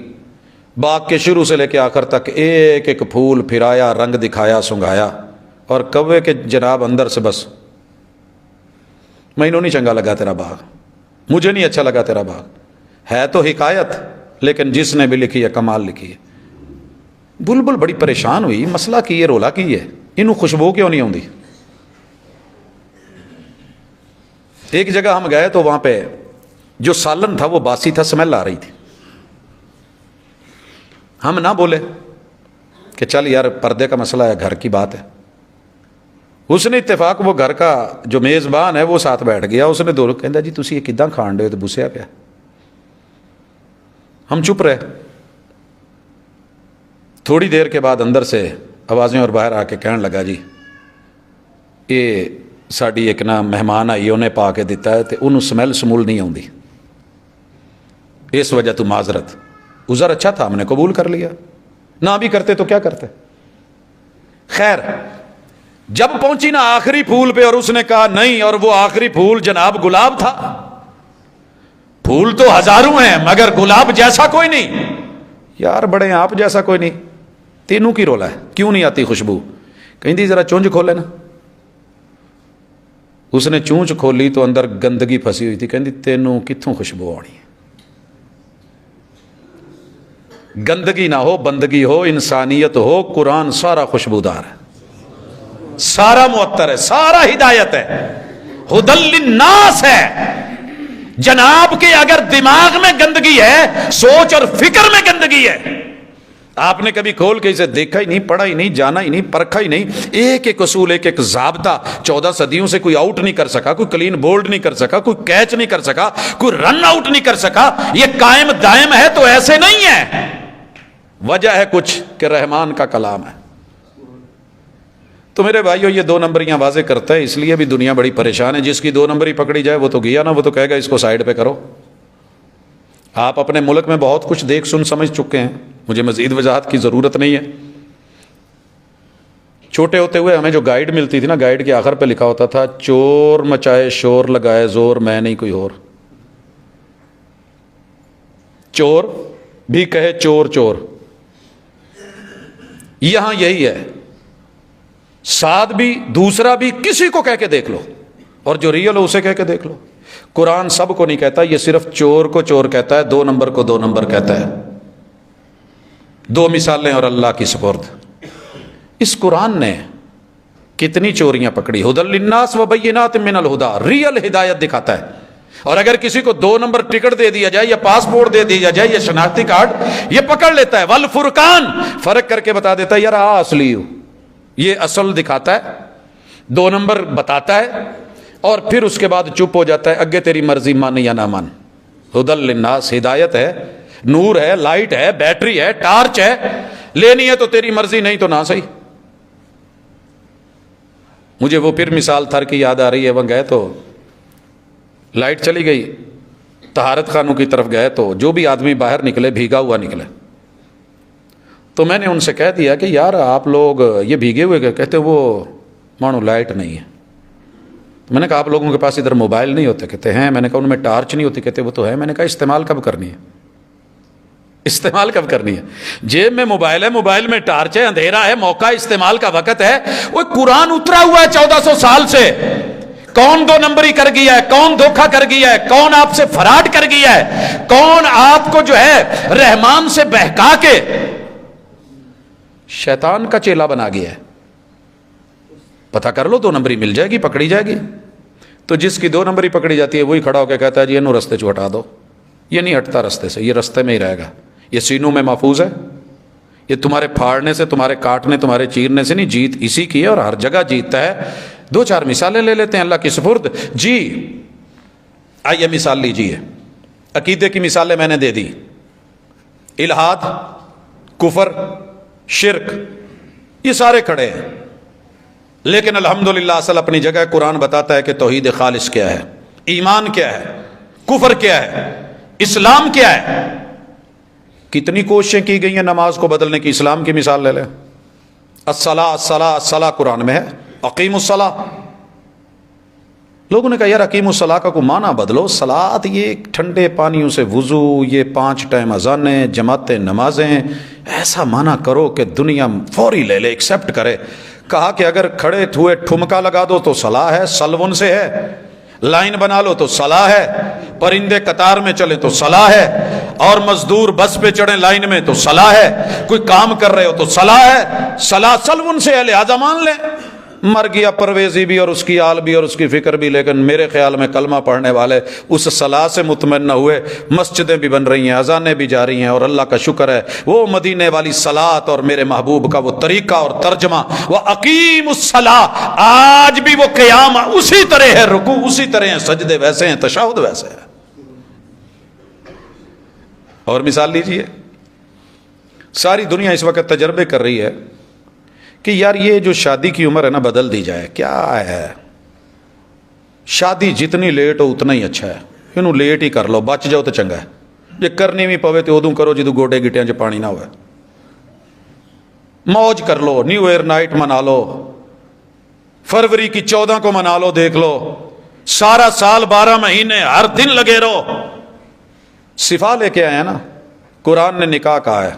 A: باغ کے شروع سے لے کے آخر تک ایک ایک پھول پھرایا، رنگ دکھایا، سنگھایا، اور کوے کے جناب اندر سے بس مینوں نہیں چنگا لگا تیرا باغ، مجھے نہیں اچھا لگا تیرا باغ۔ ہے تو حکایت، لیکن جس نے بھی لکھی ہے کمال لکھی ہے۔ بلبل بڑی پریشان ہوئی، مسئلہ کی ہے، رولا کی ہے، انہوں خوشبو کیوں نہیں آتی؟ ایک جگہ ہم گئے تو وہاں پہ جو سالن تھا وہ باسی تھا، سمیل آ رہی تھی۔ ہم نہ بولے کہ چل یار پردے کا مسئلہ ہے، گھر کی بات ہے۔ اس نے اتفاق وہ گھر کا جو میزبان ہے وہ ساتھ بیٹھ گیا، اس نے دو کہندا جی تسی یہ کداں کھان ڈے ہو؟ تو بوسیا پیا۔ ہم چپ رہے۔ تھوڑی دیر کے بعد اندر سے آوازیں اور باہر آ کے کہنے لگا جی یہ ساڈی ایک نا مہمان آئی، انہیں پا کے دیتا ہے، تو انہوں سمیل سمول نہیں آتی، اس وجہ تو معذرت۔ عذر اچھا تھا، ہم نے قبول کر لیا، نہ بھی کرتے تو کیا کرتے۔ خیر، جب پہنچی نا آخری پھول پہ اور اس نے کہا نہیں، اور وہ آخری پھول جناب گلاب تھا۔ پھول تو ہزاروں ہیں مگر گلاب جیسا کوئی نہیں۔ یار بڑے ہیں، آپ جیسا کوئی نہیں، تینوں کی رولا ہے، کیوں نہیں آتی خوشبو؟ کہیں ذرا چونج کھولے نا۔ اس نے چونچ کھولی تو اندر گندگی پھنسی ہوئی تھی، کہندی تینوں کتھوں خوشبو آنی ہے؟ گندگی نہ ہو، بندگی ہو، انسانیت ہو، قرآن سارا خوشبودار ہے، سارا معطر ہے، سارا ہدایت ہے، ہدی للناس ہے۔ جناب کے اگر دماغ میں گندگی ہے، سوچ اور فکر میں گندگی ہے، آپ نے کبھی کھول کے اسے دیکھا ہی نہیں، پڑھا ہی نہیں، جانا ہی نہیں، پرکھا ہی نہیں، ایک ایک اصول، ایک ایک ضابطہ 14 صدیوں سے کوئی آؤٹ نہیں کر سکا، کوئی کلین بولڈ نہیں کر سکا، کوئی کیچ نہیں کر سکا، کوئی رن آؤٹ نہیں کر سکا، یہ قائم دائم ہے تو ایسے نہیں ہے، وجہ ہے کچھ کہ رحمان کا کلام ہے۔ تو میرے بھائیو یہ 2 نمبریاں واضح کرتا ہے، اس لیے بھی دنیا بڑی پریشان ہے۔ جس کی 2 نمبری پکڑی جائے وہ تو گیا نا، وہ تو کہے گا اس کو سائڈ پہ کرو۔ آپ اپنے ملک میں بہت کچھ دیکھ سن سمجھ چکے ہیں، مجھے مزید وضاحت کی ضرورت نہیں ہے۔ چھوٹے ہوتے ہوئے ہمیں جو گائیڈ ملتی تھی نا، گائیڈ کے آخر پہ لکھا ہوتا تھا چور مچائے شور لگائے زور، میں نہیں کوئی اور۔ چور بھی کہے چور چور، یہاں یہی ہے، ساتھ بھی دوسرا بھی کسی کو کہہ کے دیکھ لو، اور جو ریئل ہو اسے کہہ کے دیکھ لو۔ قرآن سب کو نہیں کہتا، یہ صرف چور کو چور کہتا ہے، 2 نمبر کو 2 نمبر کہتا ہے۔ 2 مثالیں اور اللہ کی سپرد۔ اس قرآن نے کتنی چوریاں پکڑی، ہدی للناس وبینات من الہدی، ریئل ہدایت دکھاتا ہے۔ اور اگر کسی کو 2 نمبر ٹکٹ دے دیا جائے یا پاسپورٹ دے دیا جائے یا شناختی کارڈ، یہ پکڑ لیتا ہے، والفرقان، فرق کر کے بتا دیتا ہے، یار اصلی ہو، یہ اصل دکھاتا ہے، 2 نمبر بتاتا ہے، اور پھر اس کے بعد چپ ہو جاتا ہے، اگے تیری مرضی، مان یا نہ مان۔ ہدی للناس، ہدایت ہے، نور ہے، لائٹ ہے، بیٹری ہے، ٹارچ ہے، لینی ہے تو تیری مرضی، نہیں تو نہ صحیح۔ مجھے وہ پھر مثال تھر کی یاد آ رہی ہے، وہ گئے تو لائٹ چلی گئی، طہارت خانوں کی طرف گئے تو جو بھی آدمی باہر نکلے بھیگا ہوا نکلے، تو میں نے ان سے کہہ دیا کہ یار آپ لوگ یہ بھیگے ہوئے گئے، کہتے وہ مانو لائٹ نہیں ہے۔ میں نے کہا آپ لوگوں کے پاس ادھر موبائل نہیں ہوتے؟ کہتے ہیں۔ میں نے کہا ان میں ٹارچ نہیں ہوتی؟ کہتے وہ تو ہے۔ میں نے کہا استعمال کب کرنی ہے؟ استعمال کب کرنی ہے؟ جیب میں موبائل ہے، موبائل میں ٹارچ ہے، اندھیرا ہے، موقع استعمال کا وقت ہے۔ وہ قرآن اترا ہوا ہے 1400 سال سے، کون 2 نمبری کر گیا ہے، کون دھوکہ کر گیا ہے، کون آپ سے فراڈ کر گیا ہے، کون آپ کو جو ہے رحمان سے بہکا کے شیطان کا چیلا بنا گیا ہے۔ پتہ کر لو، 2 نمبری مل جائے گی، پکڑی جائے گی۔ تو جس کی 2 نمبری پکڑی جاتی ہے وہی کھڑا ہو کے کہتا ہے جی انہوں رستے سے ہٹا دو، یہ نہیں ہٹتا رستے سے، یہ رستے میں ہی رہے گا، یہ سینوں میں محفوظ ہے. یہ تمہارے پھاڑنے سے، تمہارے کاٹنے، تمہارے چیرنے سے نہیں، جیت اسی کی ہے اور ہر جگہ جیتتا ہے. دو چار مثالیں لے لیتے ہیں اللہ کی سپرد. جی آئیے مثال لیجیے. عقیدے کی مثالیں میں نے دے دی. الحاد، کفر، شرک، یہ سارے کھڑے ہیں. لیکن الحمدللہ اصل اپنی جگہ. قرآن بتاتا ہے کہ توحید خالص کیا ہے، ایمان کیا ہے، کفر کیا ہے، اسلام کیا ہے. کتنی کوششیں کی گئی ہیں نماز کو بدلنے کی. اسلام کی مثال لے لیں. الصلاۃ الصلاۃ الصلاۃ قرآن میں ہے. اقیم الصلاۃ. لوگوں نے کہا یار اقیم الصلاۃ کا کوئی معنی بدلو. صلاۃ یہ ٹھنڈے پانیوں سے وضو، یہ 5 ٹائم اذانیں، جماعتیں، نمازیں، ایسا معنی کرو کہ دنیا فوری لے لے، ایکسیپٹ کرے. کہا کہ اگر کھڑے ہوئے ٹھمکا لگا دو تو صلاح ہے، سلون سے ہے. لائن بنا لو تو صلاح ہے. پرندے قطار میں چلے تو صلاح ہے. اور مزدور بس پہ چڑھیں لائن میں تو صلاح ہے. کوئی کام کر رہے ہو تو صلاح ہے. صلاح سلون سے ہے، لہذا مان لیں. مر گیا پرویزی بھی اور اس کی آل بھی اور اس کی فکر بھی، لیکن میرے خیال میں کلمہ پڑھنے والے اس صلاح سے مطمئن نہ ہوئے. مسجدیں بھی بن رہی ہیں، اذانیں بھی جاری ہیں، اور اللہ کا شکر ہے وہ مدینے والی صلاۃ اور میرے محبوب کا وہ طریقہ اور ترجمہ وہ اقیم الصلاۃ آج بھی وہ قیام اسی طرح ہے، رکوع اسی طرح ہیں، سجدے ویسے ہیں، تشہد ویسے ہے. اور مثال لیجئے. ساری دنیا اس وقت تجربے کر رہی ہے کہ یار یہ جو شادی کی عمر ہے نا بدل دی جائے. کیا ہے، شادی جتنی لیٹ ہو اتنا ہی اچھا ہے. انہوں لیٹ ہی کر لو، بچ جاؤ تو چنگا ہے. یہ کرنی بھی پوے تو ادوں کرو جدوں گوڈے گٹیاں چ پانی نہ ہوئے. موج کر لو، نیو ایئر نائٹ منا لو، فروری کی 14 کو منا لو، دیکھ لو. سارا سال 12 مہینے ہر دن لگے رہو. صفا لے کے آئے ہیں نا. قرآن نے نکاح کہا ہے،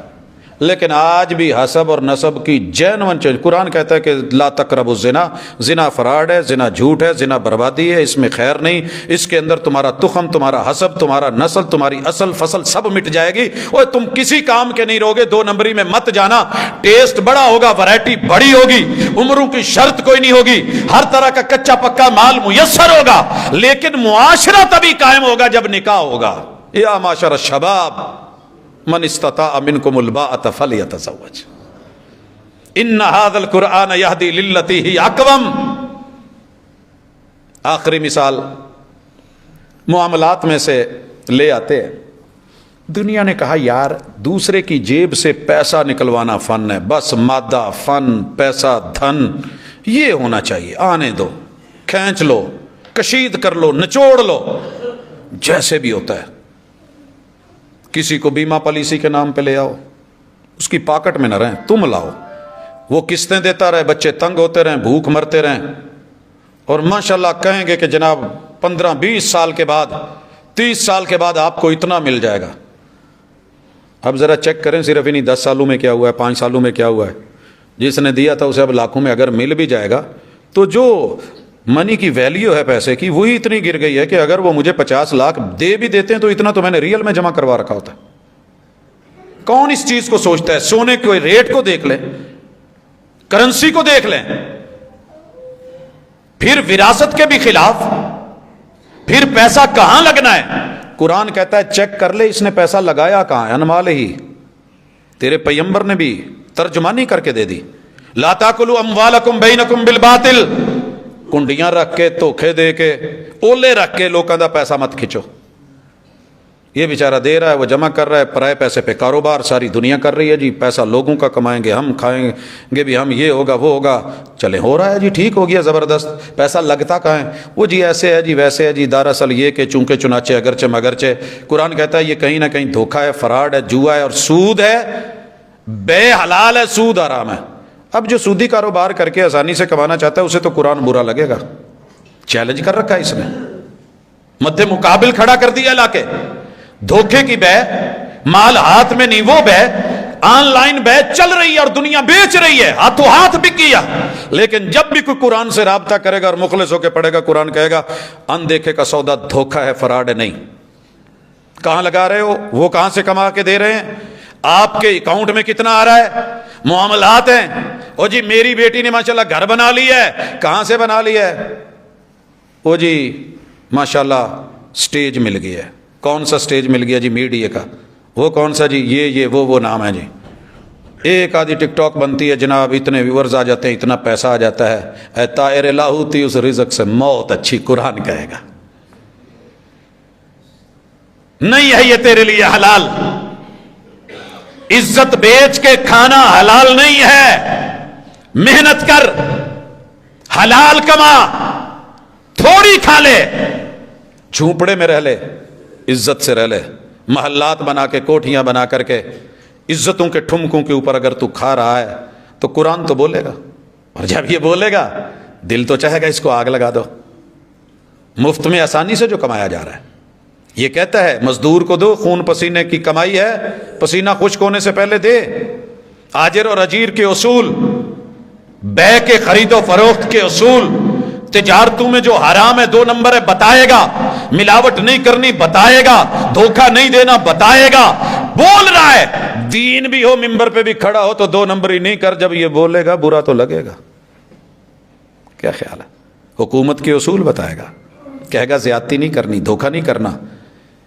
A: لیکن آج بھی حسب اور نسب کی جینون چیز. قرآن کہتا ہے کہ لا تقربوا الزنا. زنا فراڈ ہے، زنا جھوٹ ہے، زنا بربادی ہے، اس میں خیر نہیں. اس کے اندر تمہارا تخم، تمہارا حسب، تمہارا نسل، تمہاری اصل فصل سب مٹ جائے گی. اور تم کسی کام کے نہیں رہو گے. 2 نمبری میں مت جانا. ٹیسٹ بڑا ہوگا، ویرائٹی بڑی ہوگی، عمروں کی شرط کوئی نہیں ہوگی، ہر طرح کا کچا پکا مال میسر ہوگا، لیکن معاشرہ تبھی قائم ہوگا جب نکاح ہوگا. یا معاشر الشباب من استطاع منکم الباءۃ فلیتزوج ان ھذا القرآن یہدی للتی ہی اقوم. آخری مثال معاملات میں سے لے آتے ہیں. دنیا نے کہا یار دوسرے کی جیب سے پیسہ نکلوانا فن ہے. بس مادہ، فن، پیسہ، دھن یہ ہونا چاہیے. آنے دو، کھینچ لو، کشید کر لو، نچوڑ لو، جیسے بھی ہوتا ہے. کسی کو بیمہ پالیسی کے نام پہ لے آؤ، اس کی پاکٹ میں نہ رہیں، تم لاؤ. وہ قسطیں دیتا رہے، بچے تنگ ہوتے رہیں، بھوک مرتے رہیں، اور ماشاءاللہ کہیں گے کہ جناب 15-20 سال کے بعد، 30 سال کے بعد آپ کو اتنا مل جائے گا. اب ذرا چیک کریں صرف انہیں 10 سالوں میں کیا ہوا ہے، 5 سالوں میں کیا ہوا ہے. جس نے دیا تھا اسے اب لاکھوں میں اگر مل بھی جائے گا تو جو منی کی ویلیو ہے پیسے کی وہی اتنی گر گئی ہے کہ اگر وہ مجھے 50 لاکھ دے بھی دیتے ہیں تو اتنا تو میں نے ریئل میں جمع کروا رکھا ہوتا ہے. کون اس چیز کو سوچتا ہے؟ سونے کے ریٹ کو دیکھ لیں، کرنسی کو دیکھ لیں. پھر وراثت کے بھی خلاف، پھر پیسہ کہاں لگنا ہے. قرآن کہتا ہے چیک کر لے اس نے پیسہ لگایا کہاں ہے. انمال ہی تیرے پیغمبر نے بھی ترجمانی کر کے دے دی. لا تاکلوا اموالکم بینکم بالباطل. کنڈیاں رکھ کے، دھوکے دے کے، اولے رکھ کے لوگوں کا پیسہ مت کھچو. یہ بیچارہ دے رہا ہے، وہ جمع کر رہا ہے، پرائے پیسے پہ کاروبار ساری دنیا کر رہی ہے. جی پیسہ لوگوں کا کمائیں گے، ہم کھائیں گے بھی، ہم یہ ہوگا وہ ہوگا. چلے ہو رہا ہے جی، ٹھیک ہو گیا، زبردست. پیسہ لگتا کہاں ہے؟ وہ جی ایسے ہے جی ویسے ہے جی. دراصل یہ کہ چونکہ چنانچہ اگرچہ مگرچہ. قرآن کہتا ہے یہ کہیں نہ کہیں دھوکہ ہے، فراڈ ہے، جوا ہے، اور سود ہے. بے حلال ہے، سود حرام ہے. اب جو سودی کاروبار کر کے آسانی سے کمانا چاہتا ہے اسے تو قرآن برا لگے گا. چیلنج کر رکھا ہے اس نے، مد مقابل کھڑا کر دیا لا کے. دھوکے کی بے، مال ہاتھ میں نہیں وہ بے، آن لائن بے چل رہی ہے اور دنیا بیچ رہی ہے، ہاتھوں ہاتھ بک گیا. لیکن جب بھی کوئی قرآن سے رابطہ کرے گا اور مخلص ہو کے پڑھے گا، قرآن کہے گا اندیکھے کا سودا دھوکا ہے، فراڈ ہے. نہیں، کہاں لگا رہے ہو، وہ کہاں سے کما کے دے رہے ہیں، آپ کے اکاؤنٹ میں کتنا آ رہا ہے، معاملات ہیں. او جی میری بیٹی نے ماشاءاللہ گھر بنا لیا ہے. کہاں سے بنا لیا ہے؟ او جی ماشاءاللہ سٹیج مل گیا ہے. کون سا سٹیج مل گیا جی؟ میڈیا کا. وہ کون سا جی؟ یہ وہ نام ہے جی. ایک آدھی ٹک ٹاک بنتی ہے جناب، اتنے ویورز آ جاتے ہیں، اتنا پیسہ آ جاتا ہے. اے طائر لاہوتی، اس رزق سے موت اچھی. قرآن کہے گا نہیں ہے یہ تیرے لیے حلال. عزت بیچ کے کھانا حلال نہیں ہے. محنت کر، حلال کما، تھوڑی کھا لے، جھونپڑے میں رہ لے، عزت سے رہ لے. محلات بنا کے، کوٹھیاں بنا کر کے، عزتوں کے ٹھمکوں کے اوپر اگر تو کھا رہا ہے تو قرآن تو بولے گا. اور جب یہ بولے گا دل تو چاہے گا اس کو آگ لگا دو. مفت میں آسانی سے جو کمایا جا رہا ہے. یہ کہتا ہے مزدور کو دو، خون پسینے کی کمائی ہے، پسینہ خشک ہونے سے پہلے دے. آجر اور اجیر کے اصول، بے کے خرید و فروخت کے اصول، تجارتوں میں جو حرام ہے 2 نمبر ہے بتائے گا، ملاوٹ نہیں کرنی بتائے گا، دھوکہ نہیں دینا بتائے گا. بول رہا ہے دین بھی ہو، ممبر پہ بھی کھڑا ہو تو 2 نمبر ہی نہیں کر. جب یہ بولے گا برا تو لگے گا. کیا خیال ہے؟ حکومت کے اصول بتائے گا، کہے گا زیادتی نہیں کرنی، دھوکہ نہیں کرنا.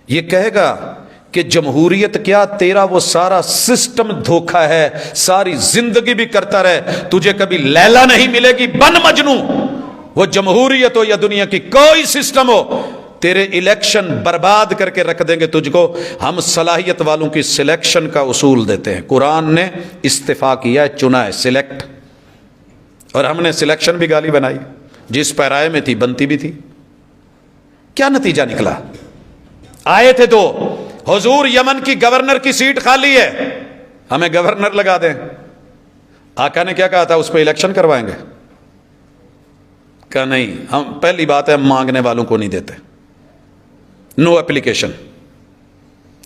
A: یہ کہے گا کہ جمہوریت کیا، تیرا وہ سارا سسٹم دھوکہ ہے، ساری زندگی بھی کرتا رہے، تجھے کبھی لیلا نہیں ملے گی، بن مجنو. وہ جمہوریت ہو یا دنیا کی کوئی سسٹم ہو، تیرے الیکشن برباد کر کے رکھ دیں گے تجھ کو. ہم صلاحیت والوں کی سلیکشن کا اصول دیتے ہیں. قرآن نے استفا کیا ہے، چنا ہے، سلیکٹ. اور ہم نے سلیکشن بھی گالی بنائی، جس پیرائے میں تھی بنتی بھی تھی. کیا نتیجہ نکلا؟ آئے تھے 2، حضور یمن کی گورنر کی سیٹ خالی ہے، ہمیں گورنر لگا دیں. آقا نے کیا کہا تھا؟ اس پہ الیکشن کروائیں گے. کہا نہیں، ہم پہلی بات ہے ہم مانگنے والوں کو نہیں دیتے. نو اپلیکیشن.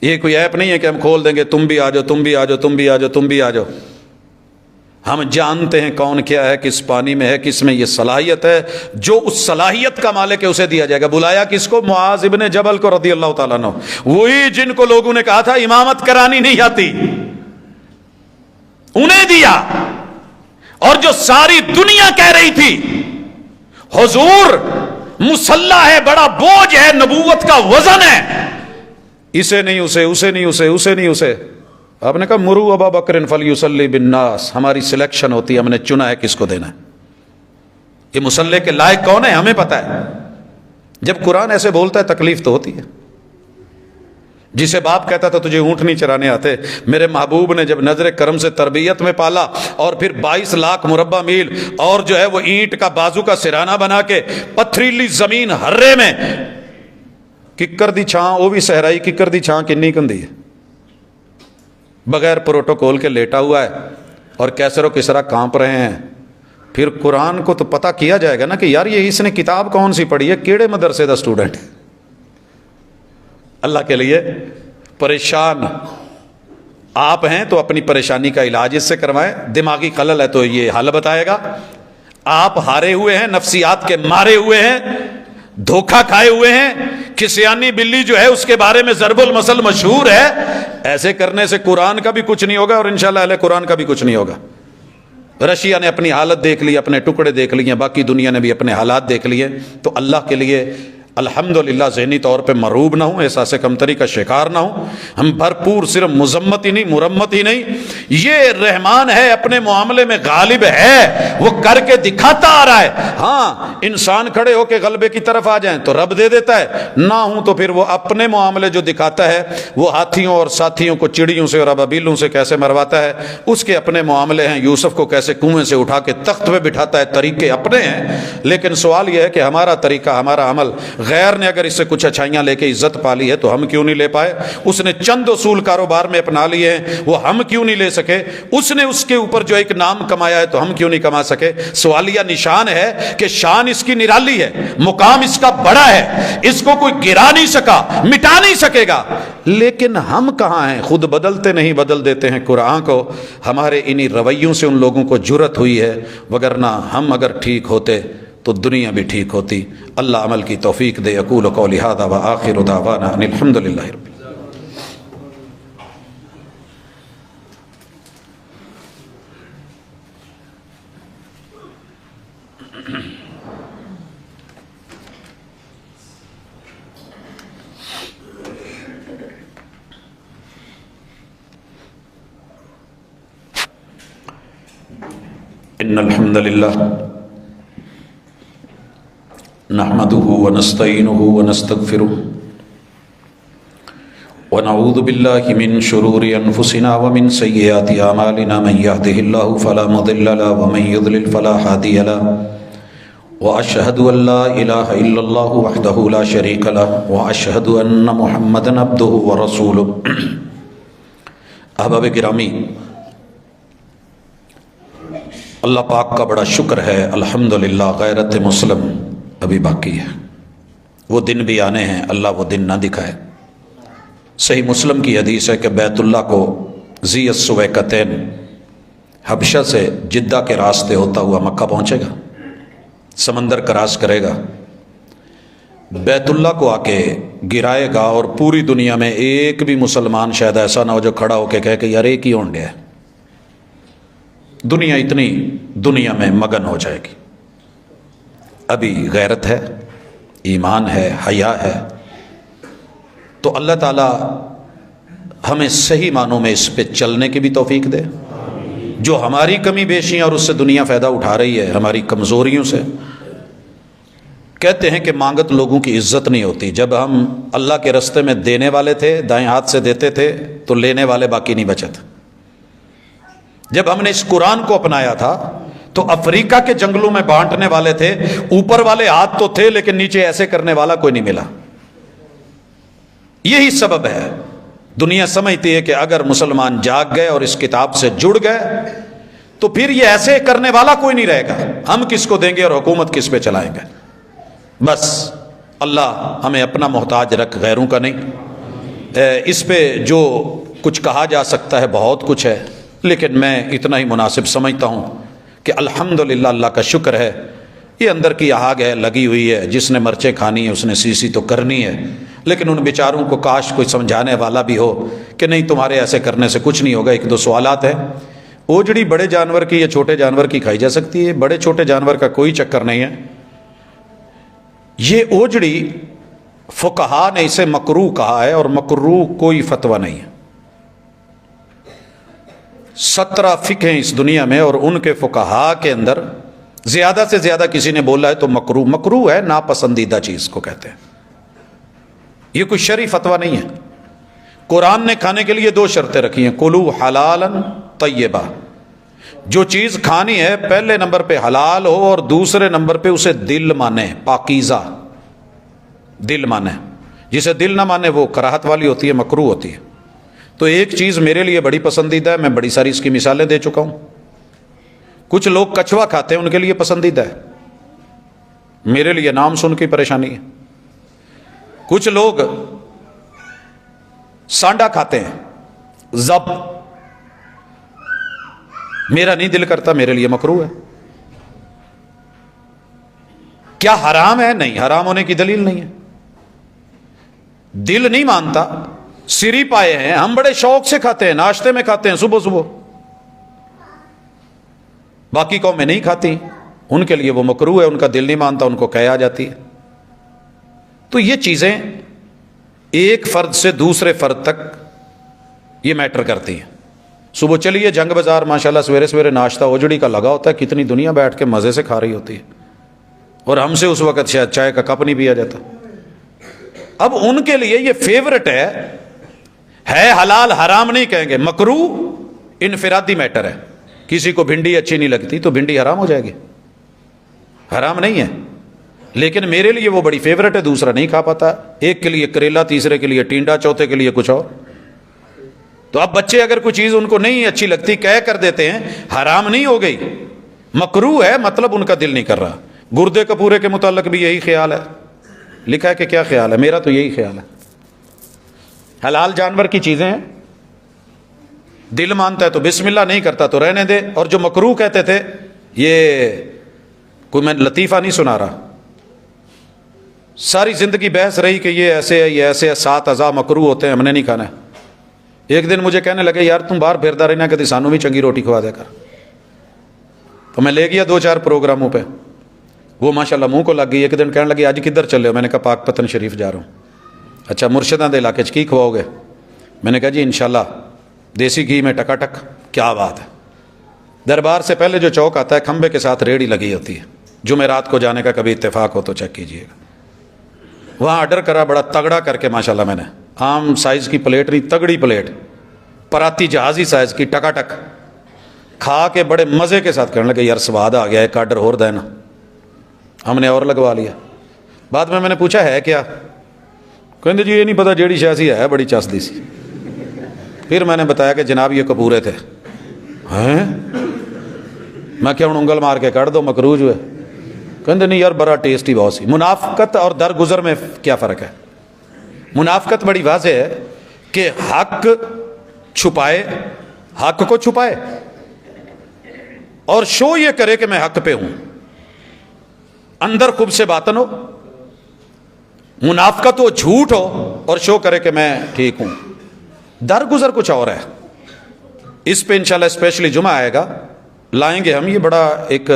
A: یہ کوئی ایپ نہیں ہے کہ ہم کھول دیں گے تم بھی آ جاؤ، تم بھی آ جاؤ، تم بھی آ جاؤ، تم بھی آ جاؤ. ہم جانتے ہیں کون کیا ہے، کس پانی میں ہے، کس میں یہ صلاحیت ہے. جو اس صلاحیت کا مالک ہے اسے دیا جائے گا. بلایا کس کو؟ معاذ ابن جبل کو رضی اللہ تعالیٰ عنہ. وہی جن کو لوگوں نے کہا تھا امامت کرانی نہیں آتی، انہیں دیا. اور جو ساری دنیا کہہ رہی تھی حضور مسلح ہے، بڑا بوجھ ہے، نبوت کا وزن ہے، اسے نہیں اسے، اسے نہیں اسے، اسے نہیں اسے. آپ نے کہا مرو ابا بکر فلیصلی بالناس. ہماری سلیکشن ہوتی ہے، ہم نے چنا ہے کس کو دینا ہے. یہ مسلح کے لائق کون ہے ہمیں پتا ہے. جب قرآن ایسے بولتا ہے تکلیف تو ہوتی ہے. جسے باپ کہتا تھا تجھے اونٹ نہیں چرانے آتے، میرے محبوب نے جب نظر کرم سے تربیت میں پالا اور پھر 22 لاکھ مربع میل اور جو ہے وہ اینٹ کا بازو کا سرانہ بنا کے پتھریلی زمین ہرے میں ککر دی چھاں، وہ بھی صحرائی ککر دی چھاں کنی کندی ہے، بغیر پروٹوکول کے لیٹا ہوا ہے اور کیسر و کسرا کانپ رہے ہیں. پھر قرآن کو تو پتہ کیا جائے گا نا کہ یار یہ اس نے کتاب کون سی پڑھی ہے، کیڑے مدرسے دا اسٹوڈنٹ. اللہ کے لیے پریشان آپ ہیں تو اپنی پریشانی کا علاج اس سے کروائیں. دماغی خلل ہے تو یہ حل بتائے گا. آپ ہارے ہوئے ہیں، نفسیات کے مارے ہوئے ہیں، دھوکہ کھائے ہوئے ہیں. کسیانی بلی جو ہے اس کے بارے میں ضرب المثل مشہور ہے. ایسے کرنے سے قرآن کا بھی کچھ نہیں ہوگا اور انشاءاللہ اہل قرآن کا بھی کچھ نہیں ہوگا. رشیا نے اپنی حالت دیکھ لی، اپنے ٹکڑے دیکھ لیے، باقی دنیا نے بھی اپنے حالات دیکھ لیے. تو اللہ کے لیے الحمدللہ ذہنی طور پہ مروب نہ ہوں، احساس کمتری کا شکار نہ ہوں. ہم بھرپور صرف مذمت ہی نہیں، مرمت ہی نہیں، یہ رحمان ہے، اپنے معاملے میں غالب ہے، وہ کر کے دکھاتا آ رہا ہے. ہاں انسان کھڑے ہو کے غلبے کی طرف آ جائیں تو رب دے دیتا ہے، نہ ہوں تو پھر وہ اپنے معاملے جو دکھاتا ہے وہ ہاتھیوں اور ساتھیوں کو چڑیوں سے اور ابابیلوں سے کیسے مرواتا ہے، اس کے اپنے معاملے ہیں. یوسف کو کیسے کنویں سے اٹھا کے تخت پہ بٹھاتا ہے، طریقے اپنے ہیں. لیکن سوال یہ ہے کہ ہمارا طریقہ، ہمارا عمل، غیر نے اگر اس سے کچھ اچھائیاں لے کے عزت پالی ہے تو ہم کیوں نہیں لے پائے؟ اس نے چند اصول کاروبار میں اپنا لیے ہیں، وہ ہم کیوں نہیں لے سکے؟ اس نے اس کے اوپر جو ایک نام کمایا ہے تو ہم کیوں نہیں کما سکے؟ سوالیہ نشان ہے کہ شان اس کی نرالی ہے، مقام اس کا بڑا ہے، اس کو کوئی گرا نہیں سکا، مٹا نہیں سکے گا. لیکن ہم کہاں ہیں؟ خود بدلتے نہیں، بدل دیتے ہیں قرآن کو. ہمارے انہی رویوں سے ان لوگوں کو جرأت ہوئی ہے، وگرنہ ہم اگر ٹھیک ہوتے تو دنیا بھی ٹھیک ہوتی. اللہ عمل کی توفیق دے. اقول قولی ھذا وآخر دعوانا ان الحمد للہ رب. إن الحمد لله نحمده ونستعينه ونستغفره ونعوذ بالله من شرور أنفسنا ومن سيئات أعمالنا من يهده الله فلا مضل له ومن يضلل فلا هادي له وأشهد أن لا إله إلا الله وحده لا شريك له وأشهد أن محمدا عبده ورسوله احباب گرامی، اللہ پاک کا بڑا شکر ہے، الحمدللہ غیرت مسلم ابھی باقی ہے، وہ دن بھی آنے ہیں، اللہ وہ دن نہ دکھائے۔ صحیح مسلم کی حدیث ہے کہ بیت اللہ کو ذی السویقتین حبشہ سے جدہ کے راستے ہوتا ہوا مکہ پہنچے گا، سمندر کراس کرے گا، بیت اللہ کو آ کے گرائے گا، اور پوری دنیا میں ایک بھی مسلمان شاید ایسا نہ ہو جو کھڑا ہو کے کہے کہ یار ایک ہی اونڈے ہے۔ دنیا اتنی دنیا میں مگن ہو جائے گی۔ ابھی غیرت ہے، ایمان ہے، حیا ہے، تو اللہ تعالی ہمیں صحیح معنوں میں اس پہ چلنے کی بھی توفیق دے۔ جو ہماری کمی بیشیاں اور اس سے دنیا فائدہ اٹھا رہی ہے، ہماری کمزوریوں سے، کہتے ہیں کہ مانگت لوگوں کی عزت نہیں ہوتی۔ جب ہم اللہ کے راستے میں دینے والے تھے، دائیں ہاتھ سے دیتے تھے، تو لینے والے باقی نہیں بچے تھے۔ جب ہم نے اس قرآن کو اپنایا تھا تو افریقہ کے جنگلوں میں بانٹنے والے تھے، اوپر والے ہاتھ تو تھے لیکن نیچے ایسے کرنے والا کوئی نہیں ملا۔ یہی سبب ہے، دنیا سمجھتی ہے کہ اگر مسلمان جاگ گئے اور اس کتاب سے جڑ گئے تو پھر یہ ایسے کرنے والا کوئی نہیں رہے گا، ہم کس کو دیں گے اور حکومت کس پہ چلائیں گے؟ بس اللہ ہمیں اپنا محتاج رکھ، غیروں کا نہیں۔ اس پہ جو کچھ کہا جا سکتا ہے بہت کچھ ہے، لیکن میں اتنا ہی مناسب سمجھتا ہوں کہ الحمدللہ اللہ کا شکر ہے، یہ اندر کی آگ ہے، لگی ہوئی ہے، جس نے مرچیں کھانی ہے اس نے سی تو کرنی ہے، لیکن ان بیچاروں کو کاش کوئی سمجھانے والا بھی ہو کہ نہیں تمہارے ایسے کرنے سے کچھ نہیں ہوگا۔ ایک دو سوالات ہیں، اوجڑی بڑے جانور کی یا چھوٹے جانور کی کھائی جا سکتی ہے؟ بڑے چھوٹے جانور کا کوئی چکر نہیں ہے۔ یہ اوجڑی فقہا نے اسے مکروہ کہا ہے، اور مکروہ کوئی فتویٰ نہیں ہے۔ 17 فقہ ہیں اس دنیا میں، اور ان کے فقہا کے اندر زیادہ سے زیادہ کسی نے بولا ہے تو مکروہ ہے، ناپسندیدہ چیز کو کہتے ہیں۔ یہ کوئی شرعی فتویٰ نہیں ہے۔ قرآن نے کھانے کے لیے 2 شرطیں رکھی ہیں، کلو حلالا طیبہ، جو چیز کھانی ہے پہلے نمبر پہ حلال ہو، اور دوسرے نمبر پہ اسے دل مانے، پاکیزہ دل مانے۔ جسے دل نہ مانے وہ کراہت والی ہوتی ہے، مکروہ ہوتی ہے۔ تو ایک چیز میرے لیے بڑی پسندیدہ ہے، میں بڑی ساری اس کی مثالیں دے چکا ہوں۔ کچھ لوگ کچھوا کھاتے ہیں، ان کے لیے پسندیدہ ہے، میرے لیے نام سن کے پریشانی ہے۔ کچھ لوگ سانڈا کھاتے ہیں، زب، میرا نہیں دل کرتا، میرے لیے مکروہ ہے۔ کیا حرام ہے؟ نہیں، حرام ہونے کی دلیل نہیں ہے۔ دل نہیں مانتا، سری پائے ہیں، ہم بڑے شوق سے کھاتے ہیں، ناشتے میں کھاتے ہیں صبح صبح، باقی قومیں نہیں کھاتی، ان کے لیے وہ مکروہ ہے، ان کا دل نہیں مانتا، ان کو قے آ جاتی ہے۔ تو یہ چیزیں ایک فرد سے دوسرے فرد تک یہ میٹر کرتی ہیں۔ صبح چلیے جنگ بازار، ماشاءاللہ سویرے سویرے ناشتہ اوجڑی کا لگا ہوتا ہے، کتنی دنیا بیٹھ کے مزے سے کھا رہی ہوتی ہے، اور ہم سے اس وقت شاید چائے کا کپ نہیں پیا جاتا۔ اب ان کے لیے یہ فیورٹ ہے حلال، حرام نہیں کہیں گے، مکروہ انفرادی میٹر ہے۔ کسی کو بھنڈی اچھی نہیں لگتی تو بھنڈی حرام ہو جائے گی، حرام نہیں ہے، لیکن میرے لیے وہ بڑی فیورٹ ہے، دوسرا نہیں کھا پاتا۔ ایک کے لیے کریلا، تیسرے کے لیے ٹینڈا، چوتھے کے لیے کچھ اور۔ تو اب بچے اگر کوئی چیز ان کو نہیں اچھی لگتی کہہ کر دیتے ہیں، حرام نہیں ہو گئی، مکروہ ہے، مطلب ان کا دل نہیں کر رہا۔ گردے کپورے کے متعلق بھی یہی خیال ہے، لکھا ہے کہ کیا خیال ہے؟ میرا تو یہی خیال ہے، حلال جانور کی چیزیں ہیں، دل مانتا ہے تو بسم اللہ، نہیں کرتا تو رہنے دے۔ اور جو مکروہ کہتے تھے، یہ کوئی میں لطیفہ نہیں سنا رہا، ساری زندگی بحث رہی کہ یہ ایسے ہے، یہ ایسے ہے، 7 اعضاء مکروہ ہوتے ہیں، ہم نے نہیں کھانا ہے۔ ایک دن مجھے کہنے لگے یار تم باہر پھردا رہنا کدی سانوں بھی چنگی روٹی کھوا دے کر، تو میں لے گیا 2-4 پروگراموں پہ، وہ ماشاءاللہ منہ کو لگ گئی۔ ایک دن کہنے لگی آج کدھر چلے ہو؟ میں نے کہا پاک پتن شریف جا رہا ہوں۔ اچھا مرشداں دے علاقے کی کھواؤ گے؟ میں نے کہا جی انشاءاللہ دیسی گھی میں ٹکا ٹک۔ کیا بات ہے، دربار سے پہلے جو چوک آتا ہے کھمبے کے ساتھ ریڑھی لگی ہوتی ہے، جمعرات کو جانے کا کبھی اتفاق ہو تو چیک کیجیے گا. وہاں آرڈر کرا بڑا تگڑا کر کے ماشاءاللہ میں نے، عام سائز کی پلیٹ نہیں، تگڑی پلیٹ، پراتی جہازی سائز کی، ٹکا ٹک کھا کے بڑے مزے کے ساتھ کرنے لگے یار سواد آ گیا، ایک آرڈر اور دینا. ہم نے اور لگوا لیا. بعد میں نے پوچھا ہے کیا؟ کہتے جی یہ نہیں پتا جیڑی شاسی ہے بڑی چسدی سی. پھر میں نے بتایا کہ جناب یہ کپورے تھے. ہیں میں کیا ہوں انگل مار کے کر دو مکروج ہوئے؟ کہتے نہیں یار بڑا ٹیسٹی بہت سی. منافقت اور درگزر میں کیا فرق ہے؟ منافقت بڑی واضح ہے کہ حق چھپائے، حق کو چھپائے اور شو یہ کرے کہ میں حق پہ ہوں، اندر خوب سے باطن ہو. منافقت ہو، جھوٹ ہو اور شو کرے کہ میں ٹھیک ہوں. درگزر کچھ اور ہے. اس پہ انشاءاللہ اسپیشلی جمعہ آئے گا، لائیں گے ہم. یہ بڑا ایک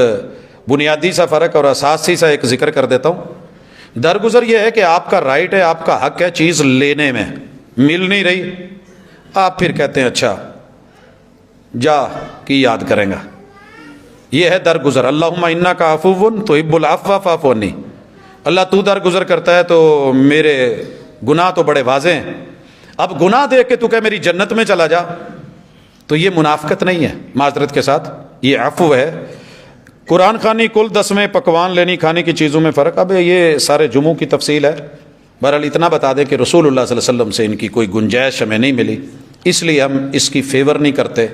A: بنیادی سا فرق اور اساسی سا ایک ذکر کر دیتا ہوں. درگزر یہ ہے کہ آپ کا رائٹ ہے، آپ کا حق ہے چیز لینے میں، مل نہیں رہی، آپ پھر کہتے ہیں اچھا جا کی یاد کریں گا. یہ ہے درگزر. اللہم انک عفو تحب العفو فاعف عنی. اللہ تو درگزر کرتا ہے تو میرے گناہ تو بڑے واضح ہیں، اب گناہ دیکھ کے تو کہ میری جنت میں چلا جا، تو یہ منافقت نہیں ہے. معذرت کے ساتھ یہ عفو ہے. قرآن خوانی، کل 10ویں پکوان لینی کھانے کی چیزوں میں فرق. اب یہ سارے جمعوں کی تفصیل ہے. بہرحال اتنا بتا دیں کہ رسول اللہ صلی اللہ علیہ وسلم سے ان کی کوئی گنجائش ہمیں نہیں ملی، اس لیے ہم اس کی فیور نہیں کرتے.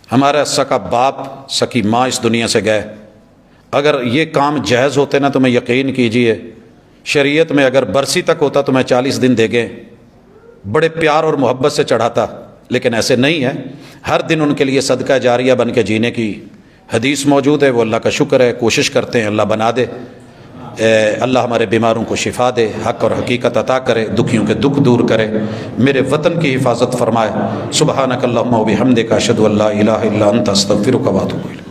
A: ہمارا سکا باپ سکی ماں اس دنیا سے گئے. اگر یہ کام جائز ہوتے نا تو میں یقین کیجئے شریعت میں اگر برسی تک ہوتا تو میں 40 دن دے گئے بڑے پیار اور محبت سے چڑھاتا، لیکن ایسے نہیں ہے. ہر دن ان کے لیے صدقہ جاریہ بن کے جینے کی حدیث موجود ہے. وہ اللہ کا شکر ہے، کوشش کرتے ہیں اللہ بنا دے. اللہ ہمارے بیماروں کو شفا دے، حق اور حقیقت عطا کرے، دکھیوں کے دکھ دور کرے، میرے وطن کی حفاظت فرمائے. سبحانک اللہم و بحمدک اشہد ان لا الہ الا انت استغفرک و اتوب الیک.